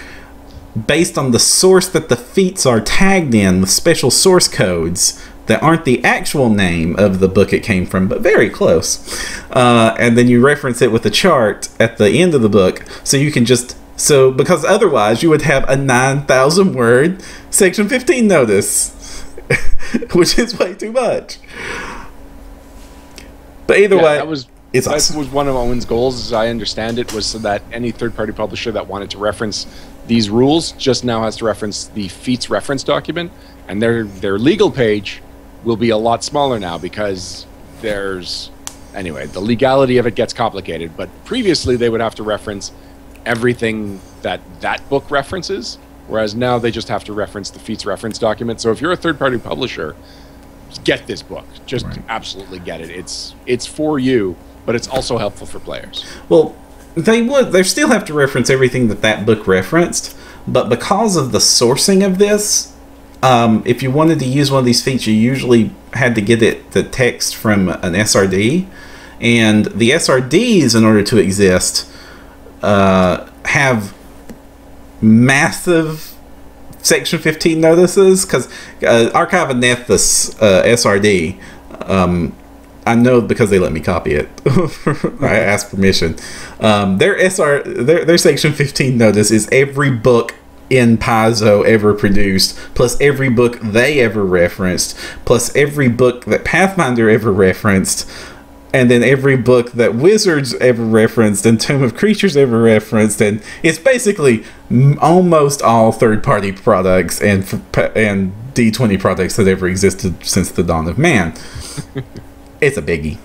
based on the source that the feats are tagged in, with special source codes that aren't the actual name of the book it came from, but very close. And then you reference it with a chart at the end of the book, so you can just... So, because otherwise you would have a 9,000 word Section 15 notice, which is way too much. But either way, it's awesome. That was one of Owen's goals, as I understand it, was so that any third-party publisher that wanted to reference these rules just now has to reference the Feats reference document, and their legal page will be a lot smaller now, because there's... Anyway, the legality of it gets complicated, but previously they would have to reference everything that book references, whereas now they just have to reference the Feats reference document. So if you're a third-party publisher, get this book. Just absolutely get it. It's for you, but it's also helpful for players. Well, they still have to reference everything that book referenced, but because of the sourcing of this, if you wanted to use one of these feats, you usually had to get the text from an SRD, and the SRDs, in order to exist, have massive Section 15 notices, because Archive of Nethys, SRD, I know because they let me copy it. I asked permission. Their Section 15 notice is every book in Paizo ever produced, plus every book they ever referenced, plus every book that Pathfinder ever referenced, and then every book that Wizards ever referenced and Tomb of Creatures ever referenced, and it's basically almost all third-party products and D20 products that ever existed since the dawn of man. It's a biggie.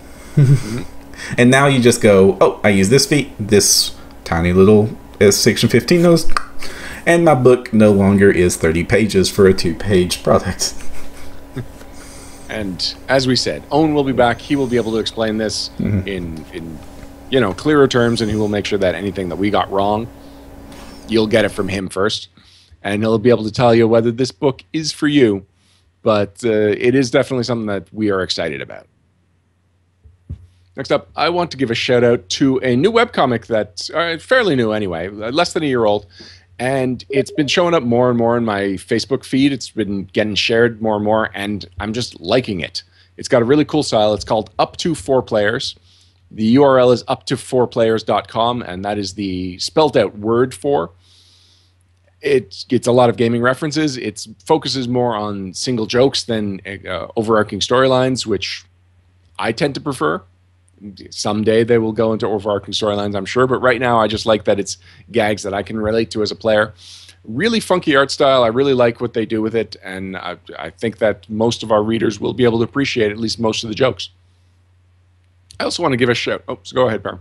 And now you just go, oh, I use this tiny little Section 15 notice, and my book no longer is 30 pages for a 2-page product. And as we said, Owen will be back. He will be able to explain this in clearer terms, and he will make sure that anything that we got wrong, you'll get it from him first. And he'll be able to tell you whether this book is for you. But it is definitely something that we are excited about. Next up, I want to give a shout out to a new webcomic that's fairly new anyway, less than a year old. And it's been showing up more and more in my Facebook feed. It's been getting shared more and more, and I'm just liking it. It's got a really cool style. It's called Up to 4 Players. The URL is up4players.com, and that is the spelled out word for. It gets a lot of gaming references. It focuses more on single jokes than overarching storylines, which I tend to prefer. Someday they will go into overarching storylines, I'm sure, but right now I just like that it's gags that I can relate to as a player. Really funky art style. I really like what they do with it, and I think that most of our readers will be able to appreciate at least most of the jokes. I also want to give a shout. Oh, so go ahead, Pam.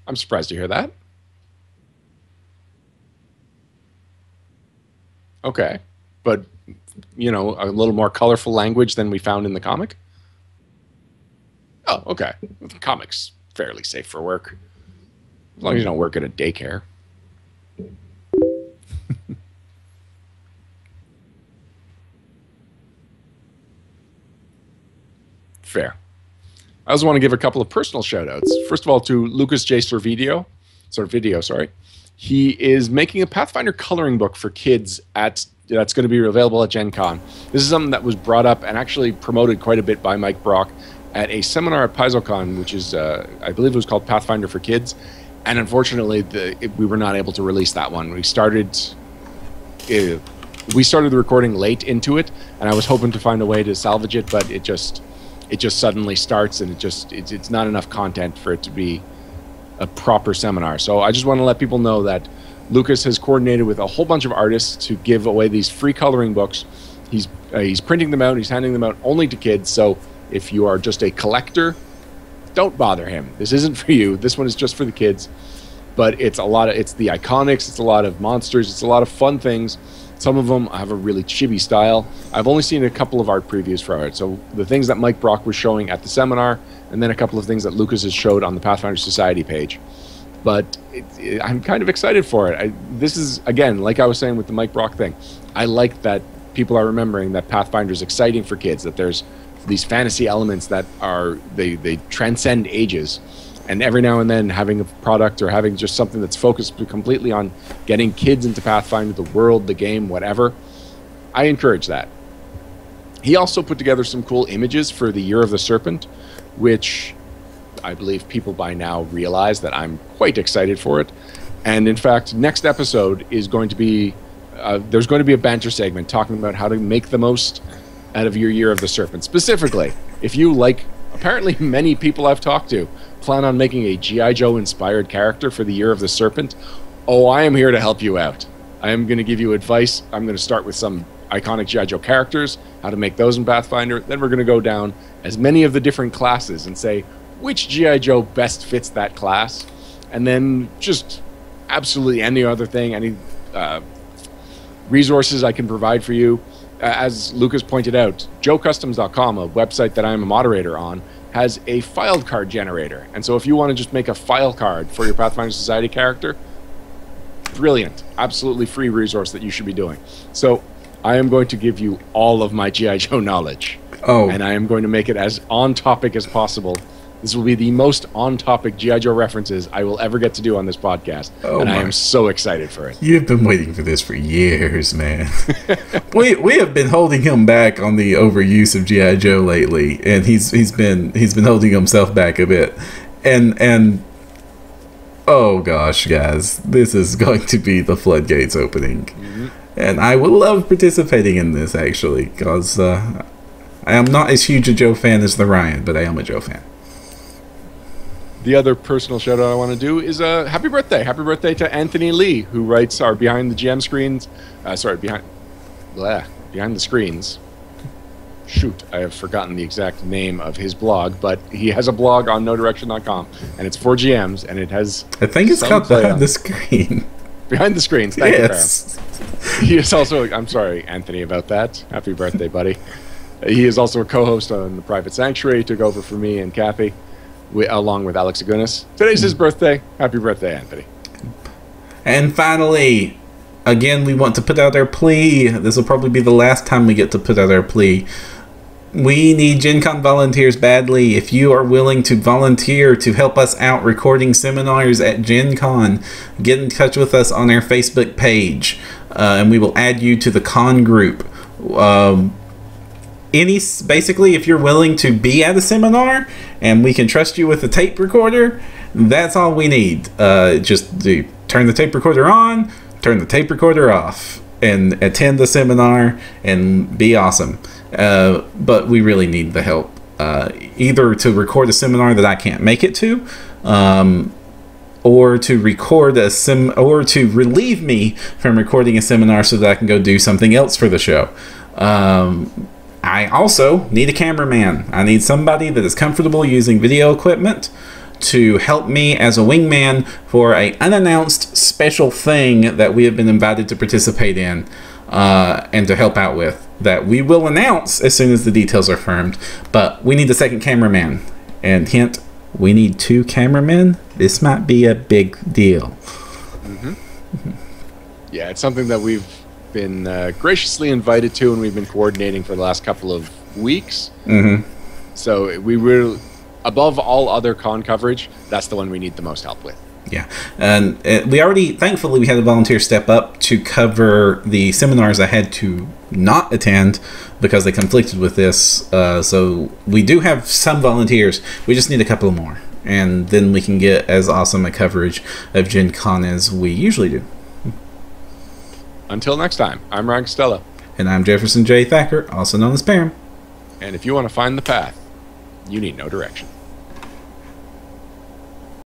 I'm surprised to hear that. Okay. But, a little more colorful language than we found in the comic? Oh, okay. The comic's fairly safe for work. As long as you don't work at a daycare. Fair. I also want to give a couple of personal shout-outs. First of all, to Lucas J. Servideo. He is making a Pathfinder coloring book for kids that's going to be available at Gen Con. This is something that was brought up and actually promoted quite a bit by Mike Brock at a seminar at PaizoCon, which is, I believe it was called Pathfinder for Kids. And unfortunately, we were not able to release that one. We started the recording late into it, and I was hoping to find a way to salvage it, but it just suddenly starts, and it's not enough content for it to be a proper seminar. So I just want to let people know that Lucas has coordinated with a whole bunch of artists to give away these free coloring books. He's printing them out. He's handing them out only to kids. So if you are just a collector, don't bother him. This isn't for you. This one is just for the kids. But it's the iconics. It's a lot of monsters. It's a lot of fun things. Some of them have a really chibi style. I've only seen a couple of art previews for it. So the things that Mike Brock was showing at the seminar, and then a couple of things that Lucas has showed on the Pathfinder Society page. But I'm kind of excited for it. This is, again, like I was saying with the Mike Brock thing, I like that people are remembering that Pathfinder is exciting for kids, that there's these fantasy elements that they transcend ages. And every now and then having a product or having just something that's focused completely on getting kids into Pathfinder, the world, the game, whatever, I encourage that. He also put together some cool images for the Year of the Serpent, which I believe people by now realize that I'm quite excited for it. And in fact, next episode is going to be, there's going to be a banter segment talking about how to make the most out of your Year of the Serpent. Specifically, if you, like apparently many people I've talked to, plan on making a G.I. Joe inspired character for the Year of the Serpent, oh, I am here to help you out. I am going to give you advice. I'm going to start with some iconic G.I. Joe characters, how to make those in Pathfinder. Then we're going to go down as many of the different classes and say which G.I. Joe best fits that class. And then just absolutely any other thing, any resources I can provide for you. As Lucas pointed out, joecustoms.com, a website that I'm a moderator on, has a file card generator. And so if you want to just make a file card for your Pathfinder Society character, brilliant, absolutely free resource that you should be doing. So I am going to give you all of my G.I. Joe knowledge. Oh. And I am going to make it as on topic as possible. This will be the most on-topic G.I. Joe references I will ever get to do on this podcast. Oh, and I am so excited for it. You've been waiting for this for years, man. we have been holding him back on the overuse of G.I. Joe lately, and he's been holding himself back a bit. And oh gosh, guys, this is going to be the floodgates opening. Mm-hmm. And I would love participating in this, actually, because I am not as huge a Joe fan as the Ryan, but I am a Joe fan. The other personal shout out I want to do is happy birthday. Happy birthday to Anthony Lee, who writes our Behind the GM Screens. Behind the Screens. Shoot, I have forgotten the exact name of his blog, but he has a blog on nodirection.com, and it's for GMs, and it has... I think it's called Behind the Screen. Behind the Screens, thank you, Graham. He is also... I'm sorry, Anthony, about that. Happy birthday, buddy. He is also a co-host on The Private Sanctuary. He took over for me and Kathy, along with Alex Agunas. Today's his birthday. Happy birthday, Anthony. And finally, again, we want to put out our plea. This will probably be the last time we get to put out our plea. We need Gen Con volunteers badly. If you are willing to volunteer to help us out recording seminars at Gen Con, get in touch with us on our Facebook page, and we will add you to the con group. Basically, if you're willing to be at a seminar and we can trust you with a tape recorder, that's all we need. Just turn the tape recorder on, turn the tape recorder off, and attend the seminar and be awesome. But we really need the help, either to record a seminar that I can't make it to, or to record or to relieve me from recording a seminar so that I can go do something else for the show. I also need a cameraman. I need somebody that is comfortable using video equipment to help me as a wingman for an unannounced special thing that we have been invited to participate in, and to help out with, that we will announce as soon as the details are firmed. But we need a second cameraman. And hint, we need 2 cameramen. This might be a big deal. Mm-hmm. Yeah, it's something that we've been graciously invited to, and we've been coordinating for the last couple of weeks. Mm-hmm. So we will, above all other con coverage, that's the one we need the most help with. Yeah, and thankfully we had a volunteer step up to cover the seminars I had to not attend because they conflicted with this. So we do have some volunteers. We just need a couple more, and then we can get as awesome a coverage of Gen Con as we usually do. Until next time, I'm Ryan Costello. And I'm Jefferson J. Thacker, also known as Pam. And if you want to find the path, you need no direction.